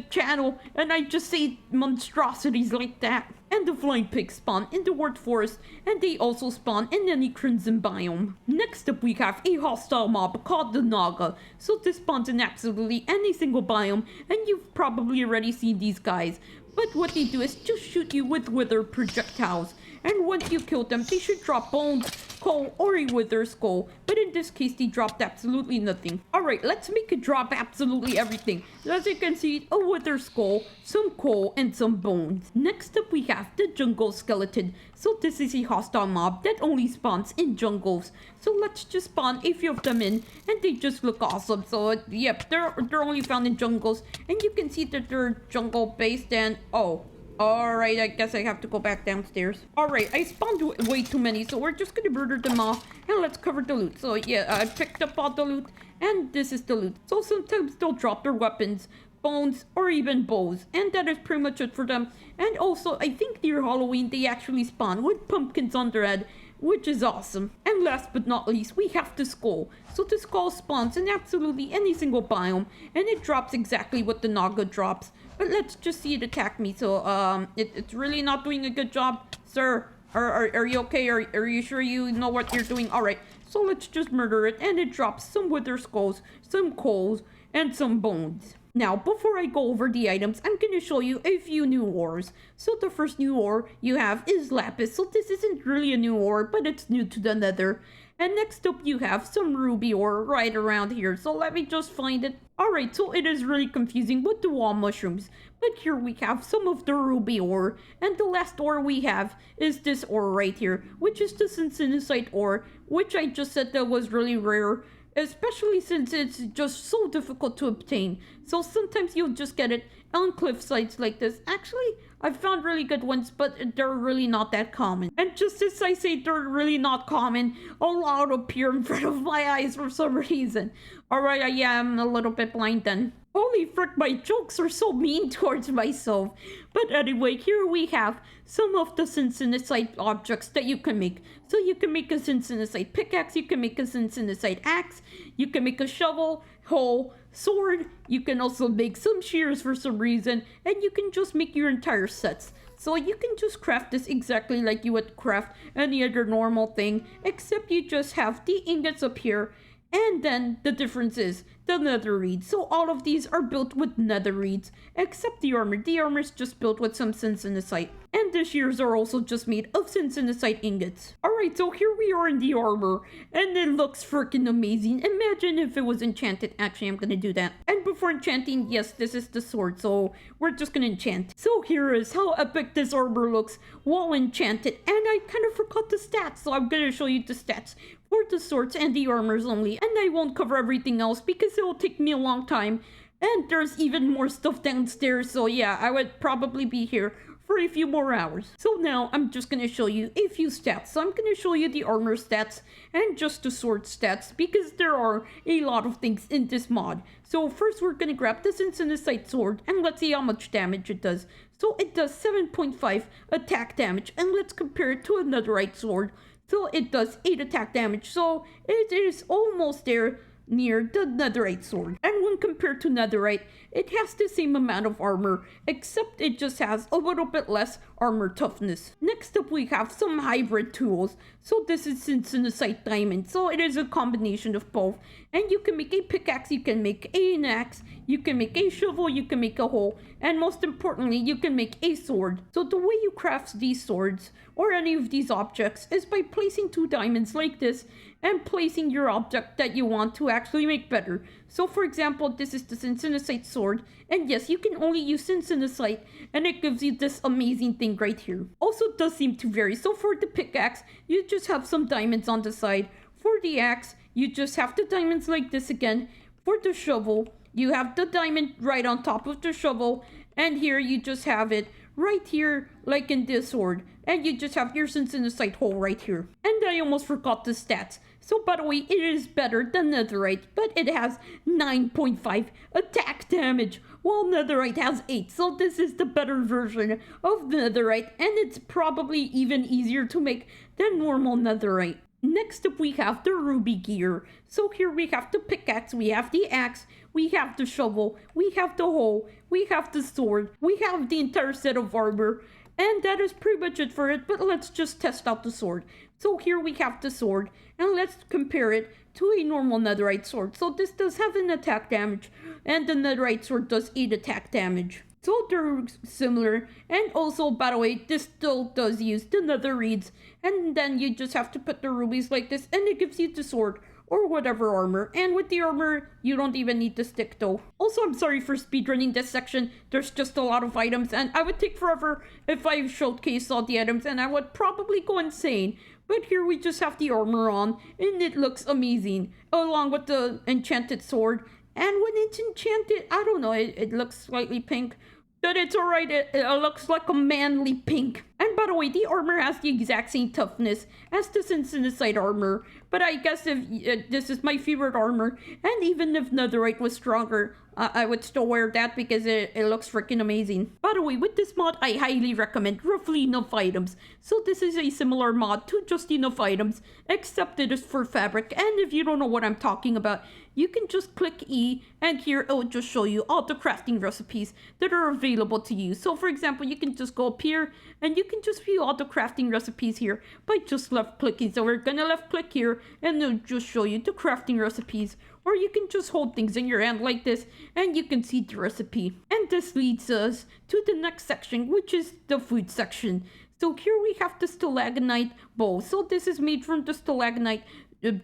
channel and I just say monstrosities like that. And the flying pigs spawn in the Wart Forest and they also spawn in any crimson biome. Next up we have a hostile mob called the Naga. So this spawns in absolutely any single biome and you've probably already seen these guys. But what they do is just shoot you with wither projectiles. And once you kill them, they should drop bones, coal, or a wither skull. But in this case, they dropped absolutely nothing. Alright, let's make it drop absolutely everything. As you can see, a wither skull, some coal, and some bones. Next up, we have the jungle skeleton. So this is a hostile mob that only spawns in jungles. So let's just spawn a few of them in, and they just look awesome. So yep, they're only found in jungles. And you can see that they're jungle based and oh. Alright, I guess I have to go back downstairs. Alright, I spawned way too many, so we're just gonna murder them off and let's cover the loot. So yeah, I picked up all the loot and this is the loot. So sometimes they'll drop their weapons, bones, or even bows, and that is pretty much it for them. And also, I think near Halloween they actually spawn with pumpkins on their head, which is awesome. And last but not least, we have the skull. So the skull spawns in absolutely any single biome, and it drops exactly what the Naga drops. But let's just see it attack me. So, it's really not doing a good job. Sir, are you okay? Are you sure you know what you're doing? Alright, so let's just murder it, and it drops some wither skulls, some coals, and some bones. Now, before I go over the items, I'm going to show you a few new ores. So the first new ore you have is lapis. So this isn't really a new ore, but it's new to the nether. And next up you have some ruby ore right around here. So let me just find it. Alright, so it is really confusing with the wall mushrooms. But here we have some of the ruby ore. And the last ore we have is this ore right here, which is the Cincinnasite ore, which I just said that was really rare. Especially since it's just so difficult to obtain. So sometimes you'll just get it on cliff sites like this. Actually, I've found really good ones, but they're really not that common. And just as I say they're really not common, a lot appear in front of my eyes for some reason. Alright, yeah, I'm a little bit blind then. Holy frick, my jokes are so mean towards myself. But anyway, here we have some of the Cincinnasite objects that you can make. So you can make a Cincinnasite pickaxe, you can make a Cincinnasite axe, you can make a shovel, hoe, sword, you can also make some shears for some reason, and you can just make your entire sets. So you can just craft this exactly like you would craft any other normal thing, except you just have the ingots up here. And then the difference is the nether reeds. So all of these are built with nether reeds, except the armor. The armor is just built with some Cincinnasite. And the shears are also just made of Cincinnasite ingots. Alright, so here we are in the armor, and it looks freaking amazing. Imagine if it was enchanted. Actually, I'm gonna do that. And before enchanting, yes, this is the sword, so we're just gonna enchant. So here is how epic this armor looks while enchanted. And I kind of forgot the stats, so I'm gonna show you the stats for the swords and the armors only, and I won't cover everything else because it will take me a long time, and there's even more stuff downstairs, so yeah, I would probably be here for a few more hours. So now I'm just gonna show you a few stats. So I'm gonna show you the armor stats and just the sword stats because there are a lot of things in this mod. So first we're gonna grab the Cincinnasite sword and let's see how much damage it does. So it does 7.5 attack damage, and let's compare it to a netherite sword. So it does 8 attack damage, so it is almost there near the netherite sword. And when compared to netherite, it has the same amount of armor, except it just has a little bit less armor toughness. Next up we have some hybrid tools. So this is Cincinnasite-Diamond, so it is a combination of both. And you can make a pickaxe, you can make an axe, you can make a shovel, you can make a hoe, and most importantly, you can make a sword. So the way you craft these swords, or any of these objects, is by placing 2 diamonds like this, and placing your object that you want to actually make better. So for example, this is the Cincinnasite sword, and yes, you can only use Cincinnasite, and it gives you this amazing thing right here. Also, it does seem to vary. So for the pickaxe, you just have some diamonds on the side. For the axe, you just have the diamonds like this again. For the shovel, you have the diamond right on top of the shovel, and here you just have it right here like in this sword, and you just have your Cincinnasite hole right here. And I almost forgot the stats. So by the way, it is better than netherite, but it has 9.5 attack damage, while netherite has 8. So this is the better version of netherite, and it's probably even easier to make than normal netherite. Next up we have the ruby gear. So here we have the pickaxe, we have the axe, we have the shovel, we have the hoe, we have the sword, we have the entire set of armor, and that is pretty much it for it. But let's just test out the sword. So here we have the sword, and let's compare it to a normal netherite sword. So this does have an attack damage, and the netherite sword does 8 attack damage. So they're similar, and also, by the way, this still does use the nether reeds, and then you just have to put the rubies like this, and it gives you the sword, or whatever armor. And with the armor, you don't even need the stick though. Also, I'm sorry for speedrunning this section. There's just a lot of items, and I would take forever if I showcased all the items, and I would probably go insane. But here we just have the armor on, and it looks amazing, along with the enchanted sword. And when it's enchanted, I don't know, it looks slightly pink. But it's alright, it looks like a manly pink. And by the way, the armor has the exact same toughness as the Cincinnasite armor. But I guess if this is my favorite armor, and even if netherite was stronger, I would still wear that because it looks freaking amazing. By the way, with this mod, I highly recommend roughly enough items. So this is a similar mod to just enough items, except it is for fabric. And if you don't know what I'm talking about, you can just click E, and here it will just show you all the crafting recipes that are available to you. So for example, you can just go up here, and you can just view all the crafting recipes here by just left clicking. So we're gonna left click here, and it'll just show you the crafting recipes. Or you can just hold things in your hand like this, and you can see the recipe. And this leads us to the next section, which is the food section. So here we have the Stalagnate bowl. So this is made from the Stalagnate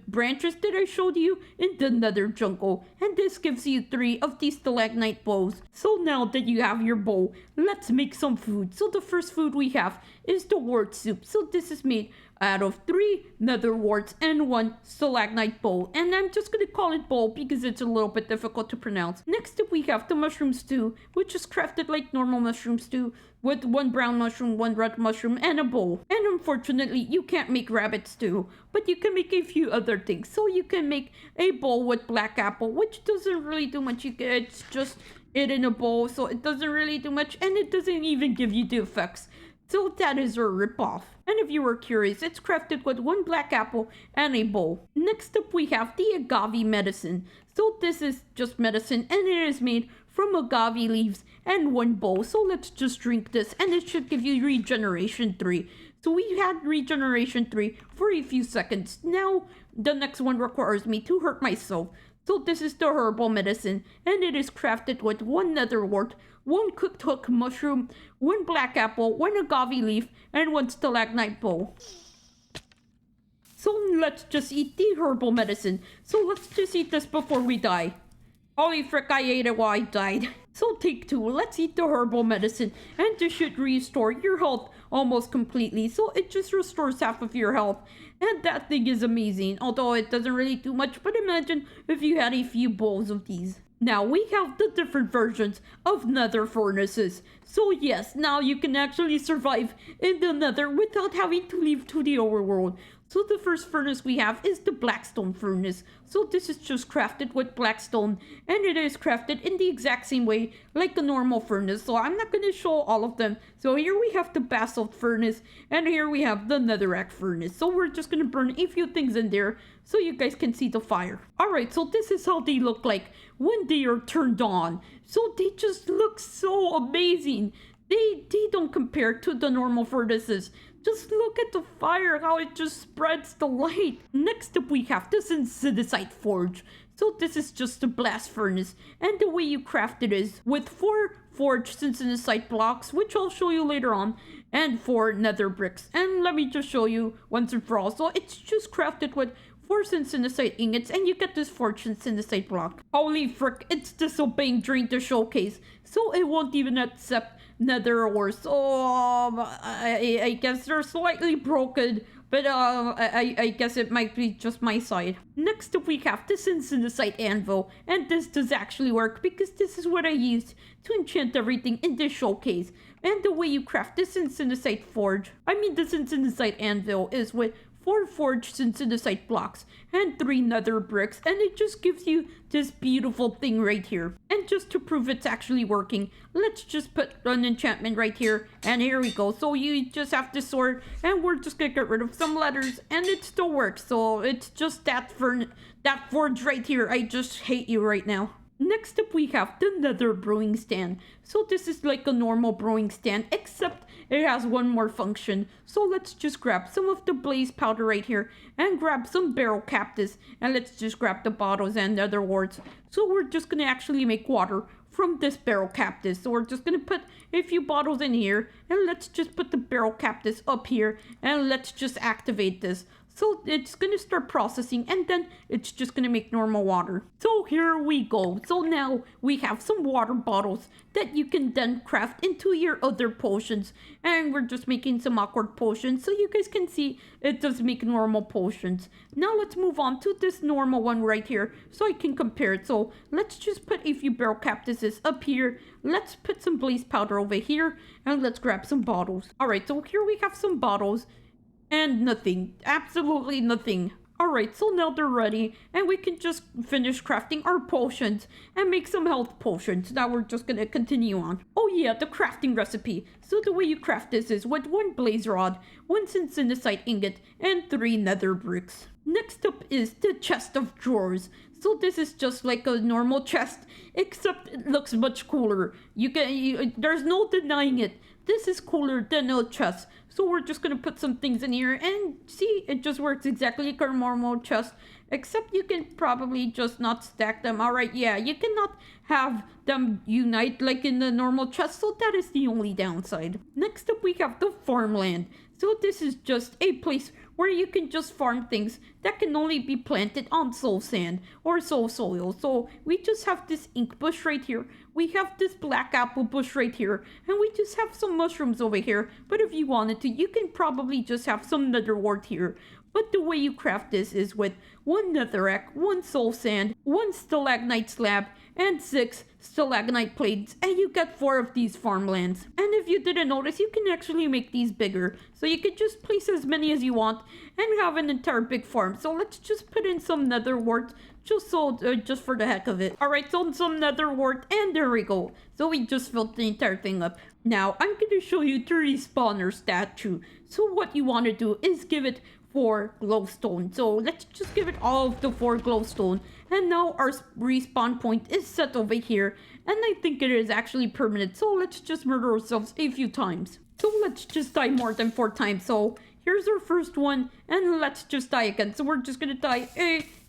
branches that I showed you in the Nether Jungle, and this gives you 3 of these Stalagnate bowls. So now that you have your bowl, let's make some food. So the first food we have is the wart soup. So this is made out of 3 nether warts and 1 Stalagnate bowl, and I'm just gonna call it bowl because it's a little bit difficult to pronounce. Next up we have the mushroom stew, which is crafted like normal mushroom stew with 1 brown mushroom, 1 red mushroom, and a bowl. And unfortunately, you can't make rabbit stew, but you can make a few other things. So you can make a bowl with black apple, which doesn't really do much. It's just it in a bowl, so it doesn't really do much, and it doesn't even give you the effects. So that is a ripoff. And if you were curious, it's crafted with 1 black apple and a bowl. Next up we have the agave medicine. So this is just medicine, and it is made from agave leaves and 1 bowl. So let's just drink this, and it should give you regeneration 3. So we had regeneration 3 for a few seconds. Now the next one requires me to hurt myself. So this is the herbal medicine, and it is crafted with 1 nether wart, 1 cooked hook mushroom, 1 black apple, 1 agave leaf, and 1 Stalagnate bowl. So let's just eat the herbal medicine. So let's just eat this before we die. Holy frick, I ate it while I died. So take 2, let's eat the herbal medicine, and this should restore your health almost completely. So it just restores half of your health, and that thing is amazing, although it doesn't really do much. But imagine if you had a few bowls of these. Now we have the different versions of nether furnaces. So yes, now you can actually survive in the nether without having to leave to the overworld. So the first furnace we have is the blackstone furnace. So this is just crafted with blackstone, and it is crafted in the exact same way like a normal furnace. So I'm not going to show all of them. So here we have the basalt furnace, and here we have the netherrack furnace. So we're just going to burn a few things in there so you guys can see the fire. Alright, so this is how they look like when they are turned on. So they just look so amazing. They don't compare to the normal furnaces. Just look at the fire, how it just spreads the light. Next up we have the Cincinnasite forge. So this is just a blast furnace, and the way you craft it is with 4 forged Cincinnasite blocks, which I'll show you later on, and 4 nether bricks. And let me just show you once and for all. So it's just crafted with 4 Cincinnasite ingots, and you get this forged Cincinnasite block. Holy frick, it's disobeying during the showcase, so it won't even accept nether ores. So I guess they're slightly broken, but I guess it might be just my side. Next up we have the Cincinnasite anvil, and this does actually work because this is what I used to enchant everything in this showcase. And the way you craft the Cincinnasite the Cincinnasite anvil is with 4 forged Cincinnasite blocks and 3 nether bricks, and it just gives you this beautiful thing right here. And just to prove it's actually working, let's just put an enchantment right here, and here we go. So you just have this sword, and we're just gonna get rid of some letters, and it still works. So it's just that forge right here. I just hate you right now. Next up we have the nether brewing stand. So this is like a normal brewing stand, except it has one more function. So let's just grab some of the blaze powder right here, and grab some barrel cactus, and let's just grab the bottles and nether warts. So we're just gonna actually make water from this barrel cactus. So we're just gonna put a few bottles in here, and let's just put the barrel cactus up here, and let's just activate this. So it's gonna start processing and then it's just gonna make normal water. So here we go. So now we have some water bottles that you can then craft into your other potions. And we're just making some awkward potions so you guys can see it does make normal potions. Now let's move on to this normal one right here so I can compare it. So let's just put a few barrel cactuses up here. Let's put some blaze powder over here and let's grab some bottles. Alright, so here we have some bottles. And nothing. Absolutely nothing. Alright, so now they're ready. And we can just finish crafting our potions. And make some health potions. Now we're just gonna continue on. Oh yeah, the crafting recipe. So the way you craft this is with 1 blaze rod, 1 Cincinnasite ingot, and 3 nether bricks. Next up is the chest of drawers. So this is just like a normal chest, except it looks much cooler. There's no denying it. This is cooler than a chest. So we're just gonna put some things in here and see, it just works exactly like our normal chest. Except you can probably just not stack them. Alright, yeah, you cannot have them unite like in the normal chest. So that is the only downside. Next up we have the farmland. So this is just a place where you can just farm things that can only be planted on soul sand or soul soil. So we just have this ink bush right here. We have this black apple bush right here. And we just have some mushrooms over here. But if you wanted to, you can probably just have some nether wart here. But the way you craft this is with 1 netherrack, 1 soul sand, 1 stalagnite slab, and 6 stalagnite plates, and you get 4 of these farmlands. And if you didn't notice, you can actually make these bigger. So you can just place as many as you want and have an entire big farm. So let's just put in some nether wart just for the heck of it. Alright, so some nether wart, and there we go. So we just filled the entire thing up. Now I'm gonna show you the respawner statue. So what you want to do is give it 4 glowstone. So let's just give it all of the 4 glowstone. And now our respawn point is set over here. And I think it is actually permanent. So let's just murder ourselves a few times. So let's just die more than 4 times. So here's our first one. And let's just die again. So we're just gonna die.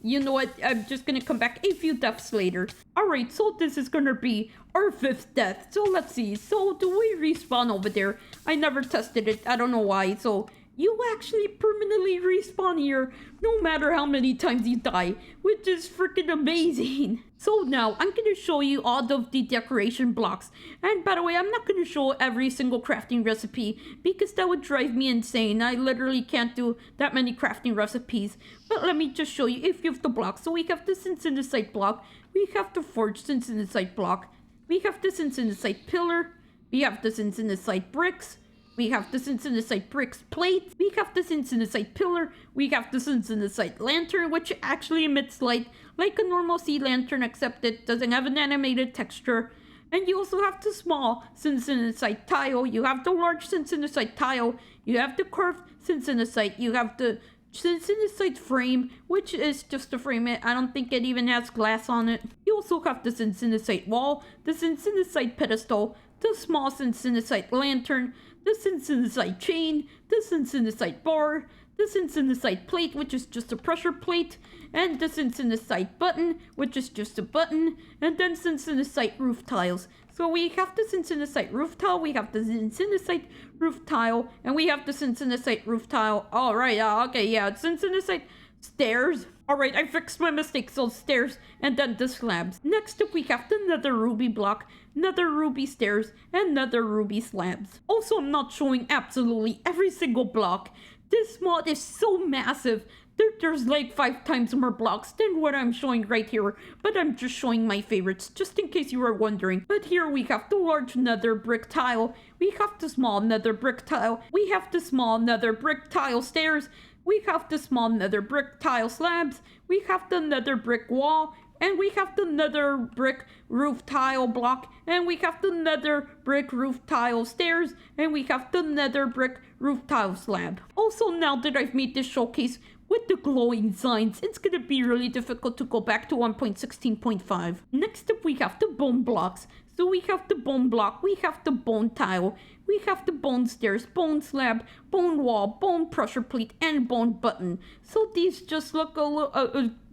You know what? I'm just gonna come back a few deaths later. Alright, so this is gonna be our 5th death. So let's see. So do we respawn over there? I never tested it. I don't know why. So you actually permanently respawn here no matter how many times you die, which is freaking amazing. So now I'm going to show you all of the decoration blocks. And by the way, I'm not going to show every single crafting recipe because that would drive me insane. I literally can't do that many crafting recipes. But let me just show you a few of the blocks. So we have the Cincinnasite block, we have the forged Cincinnasite block, we have the Cincinnasite pillar, we have the Cincinnasite bricks, we have the Cincinnasite bricks plate, we have the Cincinnasite pillar, we have the Cincinnasite lantern, which actually emits light like a normal sea lantern, except it doesn't have an animated texture. And you also have the small Cincinnasite tile, you have the large Cincinnasite tile, you have the curved Cincinnasite, you have the Cincinnasite frame, which is just a frame. I don't think it even has glass on it. You also have the Cincinnasite wall, the Cincinnasite pedestal, the small Cincinnasite lantern, the Cincinnasite chain, the Cincinnasite bar, the Cincinnasite plate, which is just a pressure plate, and the Cincinnasite button, which is just a button, and then Cincinnasite roof tiles. So we have the Cincinnasite roof tile, we have the Cincinnasite roof tile, and we have the Cincinnasite roof tile. Alright, okay, yeah, Cincinnasite stairs. Alright, I fixed my mistake, so stairs, and then the slabs. Next up, we have the nether ruby block, nether ruby stairs, and nether ruby slabs. Also, I'm not showing absolutely every single block. This mod is so massive. There's like 5 times more blocks than what I'm showing right here, but I'm just showing my favorites, just in case you were wondering. But here we have the large nether brick tile, we have the small nether brick tile, we have the small nether brick tile stairs, we have the small nether brick tile slabs, we have the nether brick wall, and we have the nether brick roof tile block, and we have the nether brick roof tile stairs, and we have the nether brick roof tile slab. Also, now that I've made this showcase with the glowing signs, it's gonna be really difficult to go back to 1.16.5. Next up, we have the bone blocks. So we have the bone block, we have the bone tile, we have the bone stairs, bone slab, bone wall, bone pressure plate, and bone button. So these just look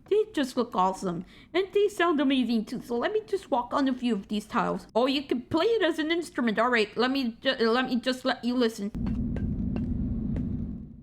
they just look awesome, and they sound amazing too. So let me just walk on a few of these tiles. Oh, you can play it as an instrument. All right, let me just let you listen.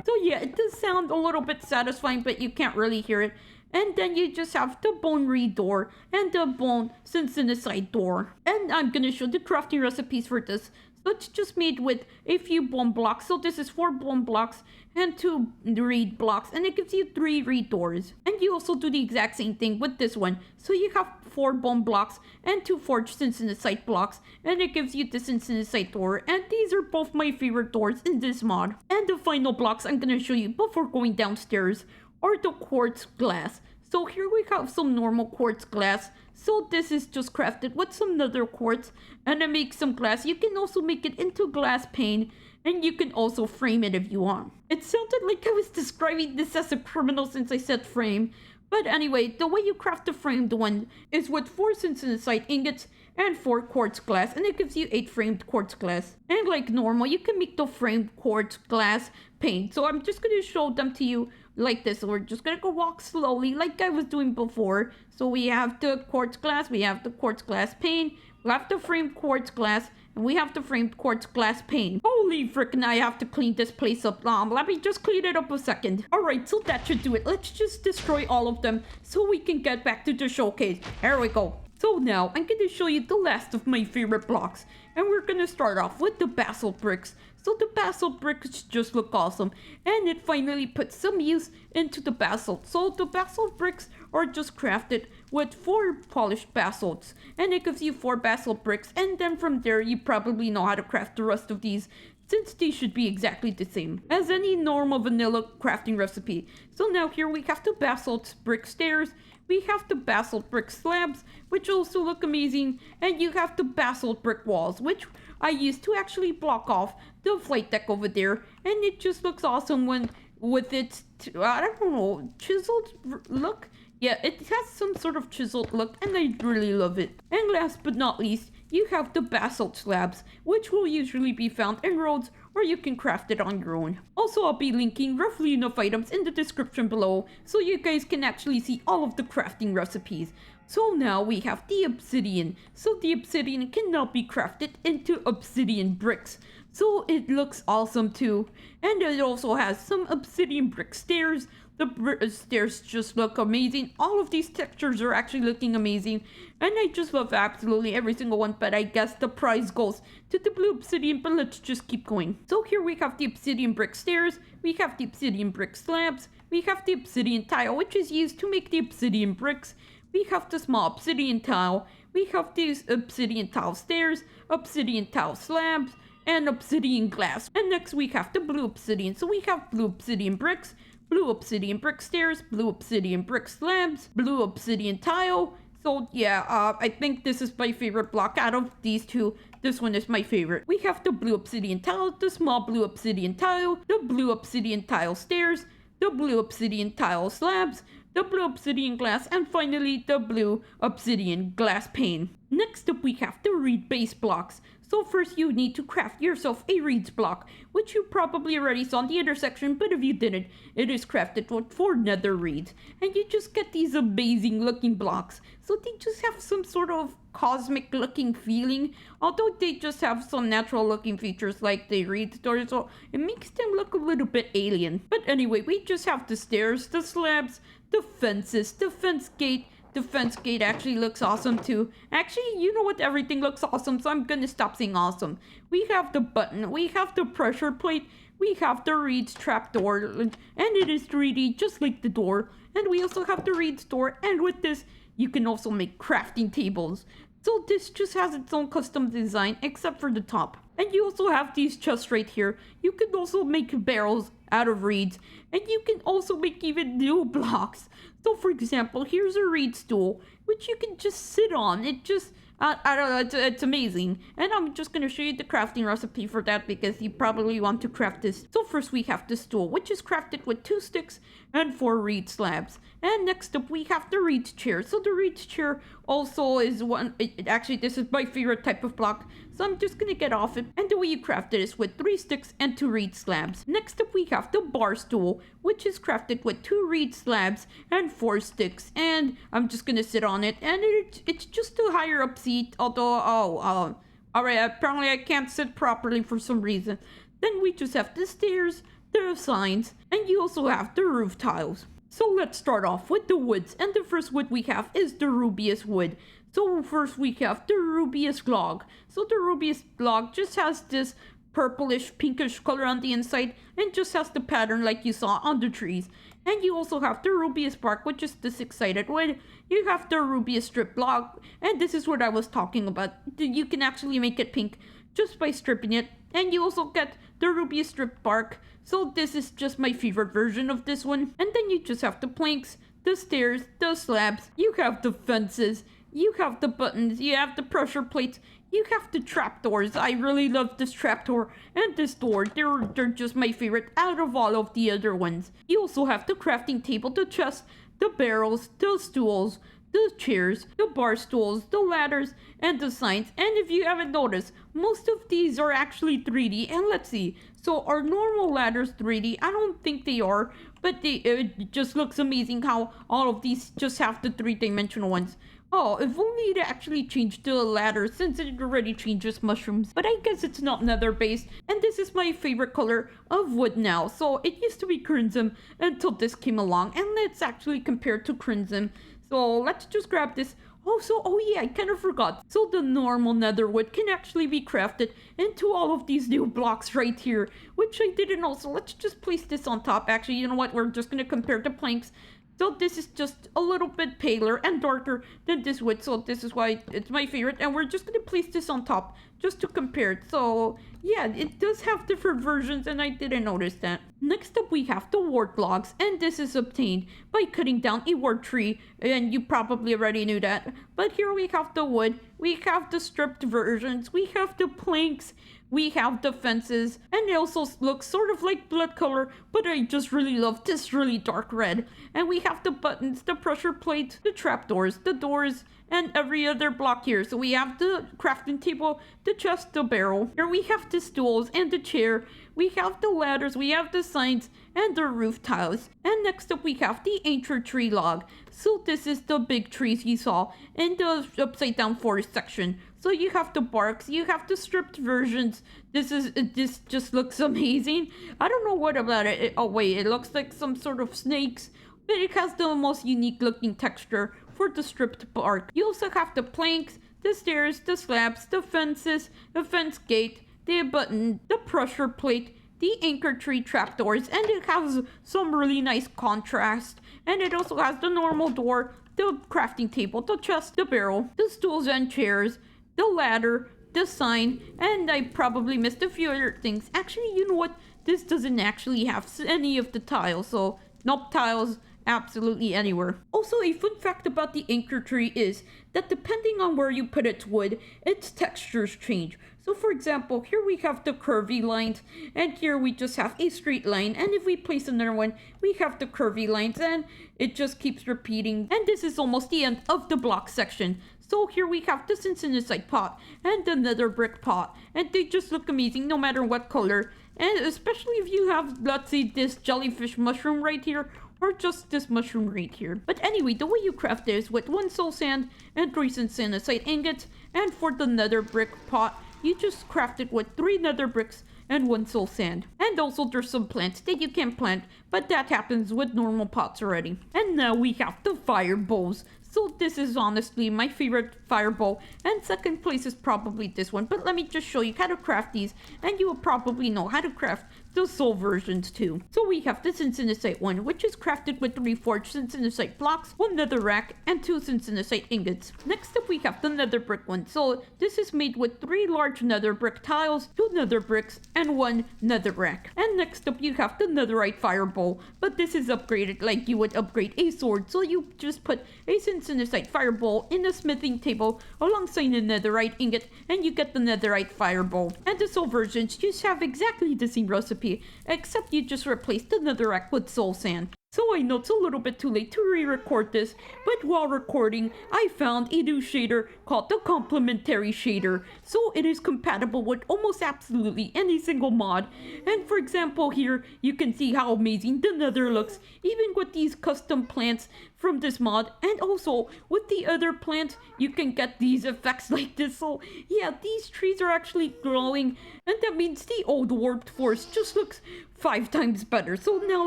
So yeah, it does sound a little bit satisfying, but you can't really hear it. And then you just have the bone reed door and the bone Cincinnasite door. And I'm gonna show the crafting recipes for this. So it's just made with a few bone blocks. So this is 4 bone blocks and 2 reed blocks, and it gives you 3 reed doors. And you also do the exact same thing with this one. So you have 4 bone blocks and 2 forged Cincinnasite blocks, and it gives you the Cincinnasite door. And these are both my favorite doors in this mod. And the final blocks I'm gonna show you before going downstairs are the quartz glass. So here we have some normal quartz glass. So this is just crafted with some nether quartz, and I make some glass. You can also make it into glass pane, and you can also frame it if you want. It sounded like I was describing this as a criminal since I said frame. But anyway, the way you craft the framed one is with 4 Cincinnasite ingots and 4 quartz glass, and it gives you 8 framed quartz glass. And like normal, you can make the framed quartz glass pane. So I'm just going to show them to you like this. So we're just going to go walk slowly like I was doing before. So we have the quartz glass, we have the quartz glass pane, we have the framed quartz glass, and we have the framed quartz glass pane. Holy frickin', I have to clean this place up. Let me just clean it up a second. Alright, so that should do it. Let's just destroy all of them so we can get back to the showcase. Here we go. So now I'm going to show you the last of my favorite blocks. And we're going to start off with the basalt bricks. So the basalt bricks just look awesome. And it finally puts some use into the basalt. So the basalt bricks are just crafted with 4 polished basalts. And it gives you 4 basalt bricks. And then from there you probably know how to craft the rest of these, since these should be exactly the same as any normal vanilla crafting recipe. So now here we have the basalt brick stairs. We have the basalt brick slabs, which also look amazing, and you have the basalt brick walls, which I used to actually block off the flight deck over there, and it just looks awesome when with its, I don't know, chiseled look. Yeah, it has some sort of chiseled look, and I really love it. And last but not least, you have the basalt slabs, which will usually be found in roads, or you can craft it on your own. Also, I'll be linking roughly enough items in the description below, so you guys can actually see all of the crafting recipes. So now we have the obsidian. So the obsidian can now be crafted into obsidian bricks. So it looks awesome too. And it also has some obsidian brick stairs. The stairs just look amazing. All of these textures are actually looking amazing. And I just love absolutely every single one. But I guess the prize goes to the blue obsidian. But let's just keep going. So here we have the obsidian brick stairs. We have the obsidian brick slabs. We have the obsidian tile, which is used to make the obsidian bricks. We have the small obsidian tile. We have these obsidian tile stairs, obsidian tile slabs, and obsidian glass. And next we have the blue obsidian. So we have blue obsidian bricks, blue obsidian brick stairs, blue obsidian brick slabs, blue obsidian tile. So yeah, I think this is my favorite block out of these two. This one is my favorite. We have the blue obsidian tile, the small blue obsidian tile, the blue obsidian tile stairs, the blue obsidian tile slabs, the blue obsidian glass, and finally the blue obsidian glass pane. Next up we have the reed base blocks. So first you need to craft yourself a reeds block, which you probably already saw in the intersection, but if you didn't, it is crafted with 4 nether reeds. And you just get these amazing looking blocks. So they just have some sort of cosmic looking feeling, although they just have some natural looking features like the reed doors, so it makes them look a little bit alien. But anyway, we just have the stairs, the slabs, the fences, the fence gate. The fence gate actually looks awesome too. Actually, you know what? Everything looks awesome, so I'm gonna stop saying awesome. We have the button, we have the pressure plate, we have the reeds trapdoor, and it is 3D just like the door. And we also have the reeds door, and with this, you can also make crafting tables. So this just has its own custom design, except for the top. And you also have these chests right here. You can also make barrels out of reeds, and you can also make even new blocks. So for example, here's a reed stool, which you can just sit on. It just, I don't know, it's amazing. And I'm just going to show you the crafting recipe for that because you probably want to craft this. So first we have the stool, which is crafted with 2 sticks and 4 reed slabs. And next up we have the reed chair. So the reed chair also is one, actually this is my favorite type of block. So I'm just going to get off it. And the way you craft it is with 3 sticks and 2 reed slabs. Next up we have the bar stool, which is crafted with 2 reed slabs and 4 sticks. And I'm just going to sit on it. And it's just a higher up seat, although, alright, apparently I can't sit properly for some reason. Then we just have the stairs, the signs, and you also have the roof tiles. So let's start off with the woods, and the first wood we have is the rubious wood. So first we have the rubious log. So the rubious log just has this purplish pinkish color on the inside and just has the pattern like you saw on the trees. And you also have the rubious bark, which is the six-sided wood. You have the rubious strip log, and this is what I was talking about. You can actually make it pink just by stripping it. And you also get the rubious strip bark. So this is just my favorite version of this one. And then you just have the planks, the stairs, the slabs. You have the fences. You have the buttons. You have the pressure plates. You have the trapdoors. I really love this trapdoor and this door. They're just my favorite out of all of the other ones. You also have the crafting table, the chest, the barrels, the stools, the chairs, the bar stools, the ladders, and the signs. And if you haven't noticed, most of these are actually 3D. And let's see. So our normal ladders 3D? I don't think they are, but it just looks amazing how all of these just have the three-dimensional ones. Oh, if only it actually changed to a ladder since it already changes mushrooms. But I guess it's not nether based, and this is my favorite color of wood now. So it used to be crimson until this came along, and it's actually compared to crimson. So let's just grab this. Oh yeah, I kind of forgot. So the normal nether wood can actually be crafted into all of these new blocks right here, which I didn't know. So let's just place this on top. Actually, you know what? We're just going to compare the planks. So this is just a little bit paler and darker than this wood. So this is why it's my favorite. And we're just going to place this on top just to compare it. So yeah, it does have different versions and I didn't notice that. Next up we have the wart logs. And this is obtained by cutting down a wart tree. And you probably already knew that. But here we have the wood. We have the stripped versions. We have the planks. We have the fences, and it also looks sort of like blood color, but I just really love this really dark red. And we have the buttons, the pressure plates, the trapdoors, the doors, and every other block here. So we have the crafting table, the chest, the barrel. Here we have the stools and the chair. We have the ladders, we have the signs, and the roof tiles. And next up we have the ancient tree log. So this is the big trees you saw in the upside down forest section. So you have the barks, you have the stripped versions. This just looks amazing. I don't know what about it. Oh wait, it looks like some sort of snakes, but it has the most unique looking texture for the stripped bark. You also have the planks, the stairs, the slabs, the fences, the fence gate, the button, the pressure plate, the anchor tree trapdoors, and it has some really nice contrast. And it also has the normal door, the crafting table, the chest, the barrel, the stools and chairs, the ladder, the sign, and I probably missed a few other things. Actually, you know what? This doesn't actually have any of the tiles, so nope, tiles absolutely anywhere. Also, a fun fact about the anchor tree is that depending on where you put its wood, its textures change. So for example, here we have the curvy lines, and here we just have a straight line, and if we place another one, we have the curvy lines, and it just keeps repeating. And this is almost the end of the block section. So here we have the Cincinnasite pot and the nether brick pot, and they just look amazing no matter what color. And especially if you have, let's say, this jellyfish mushroom right here, or just this mushroom right here. But anyway, the way you craft this with 1 soul sand and 3 Cincinnasite ingots, and for the nether brick pot, you just craft it with 3 nether bricks and 1 soul sand. And also there's some plants that you can plant, but that happens with normal pots already. And now we have the fire bowls. So this is honestly my favorite fireball, and second place is probably this one. But let me just show you how to craft these, and you will probably know how to craft the soul versions too. So we have the Cincinnasite one, which is crafted with 3 forged Cincinnasite blocks, 1 nether rack, and 2 Cincinnasite ingots. Next up we have the nether brick one. So this is made with 3 large nether brick tiles, 2 nether bricks, and 1 nether rack. And next up you have the netherite fireball, but this is upgraded like you would upgrade a sword. So you just put a Cincinnasite fireball in the smithing table alongside a netherite ingot, and you get the netherite fireball. And the soul versions just have exactly the same recipe, except you just replace the netherrack with soul sand. So I know it's a little bit too late to re-record this, but while recording, I found a new shader called the Complementary shader. So it is compatible with almost absolutely any single mod. And for example here, you can see how amazing the nether looks, even with these custom plants from this mod. And also, with the other plants, you can get these effects like this. So, yeah, these trees are actually growing, and that means the old Wart Forest just looks 5 times better. So now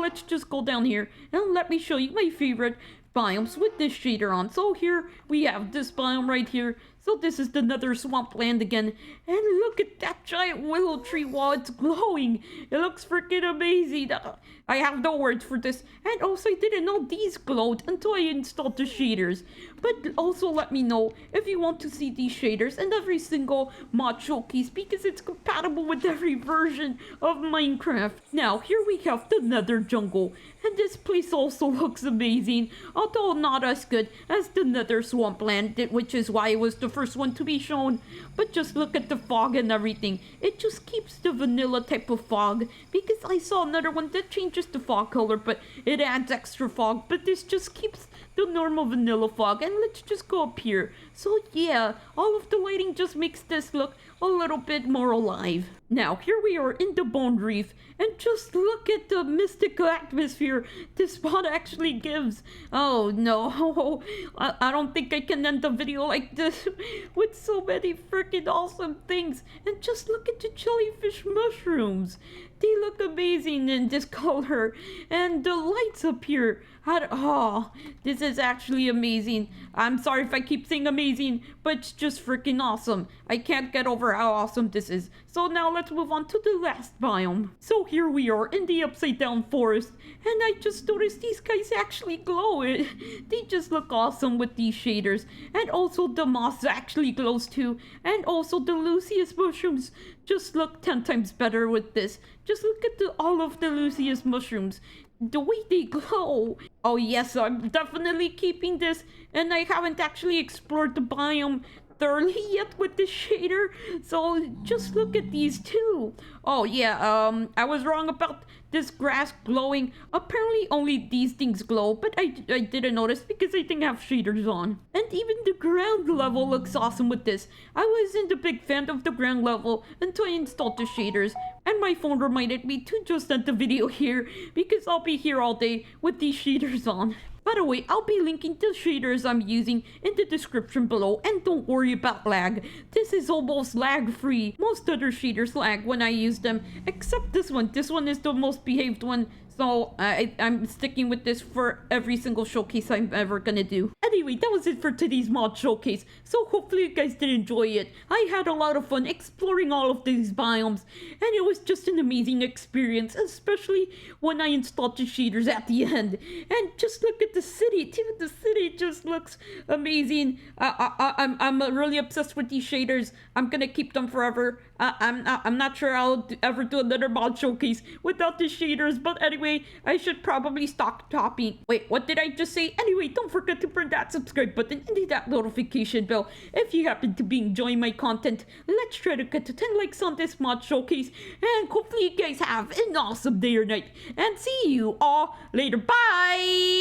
let's just go down here, and let me show you my favorite biomes with this shader on. So here we have this biome right here. So this is the Nether Swampland again, and look at that giant willow tree while it's glowing. It looks freaking amazing. I have no words for this. And also, I didn't know these glowed until I installed the shaders. But also let me know if you want to see these shaders in every single mod showcase, because it's compatible with every version of Minecraft. Now here we have the Nether Jungle, and this place also looks amazing, although not as good as the Nether Swampland, which is why it was the first one to be shown. But just look at the fog and everything. It just keeps the vanilla type of fog, because I saw another one that changes the fog color, but it adds extra fog. But this just keeps the normal vanilla fog. And let's just go up here. So yeah, all of the lighting just makes this look a little bit more alive. Now here we are in the Bone Reef, and just look at the mystical atmosphere this spot actually gives. Oh no, I don't think I can end the video like this with so many freaking awesome things. And just look at the jellyfish mushrooms. They look amazing in this color, and the lights up here. Oh, this is actually amazing. I'm sorry if I keep saying amazing, but it's just freaking awesome. I can't get over how awesome this is. So now let's move on to the last biome. So here we are in the upside down forest, and I just noticed these guys actually glow. They just look awesome with these shaders. And also the moss actually glows too. And also the Lucius mushrooms just look 10 times better with this. Just look at all of the Lucius mushrooms. The way they glow. Oh yes, I'm definitely keeping this, and I haven't actually explored the biome thoroughly yet with the shader, so just look at these two. Oh yeah, I was wrong about this grass glowing. Apparently only these things glow, but I didn't notice because I didn't have shaders on. And even the ground level looks awesome with this. I wasn't a big fan of the ground level until I installed the shaders, and my phone reminded me to just end the video here because I'll be here all day with these shaders on. By the way, I'll be linking the shaders I'm using in the description below, and don't worry about lag. This is almost lag free. Most other shaders lag when I use them, except this one. This one is the most behaved one, so I'm sticking with this for every single showcase I'm ever gonna do. Anyway, that was it for today's mod showcase, so hopefully you guys did enjoy it. I had a lot of fun exploring all of these biomes, and it was just an amazing experience, especially when I installed the shaders at the end. And just look at the city too. The city just looks amazing. I'm really obsessed with these shaders. I'm gonna keep them forever. I'm not sure I'll ever do another mod showcase without the shaders, but anyway, I should probably stop talking. Wait, what did I just say? Anyway, don't forget to press that subscribe button and hit that notification bell if you happen to be enjoying my content. Let's try to get to 10 likes on this mod showcase, and hopefully you guys have an awesome day or night, and see you all later. Bye!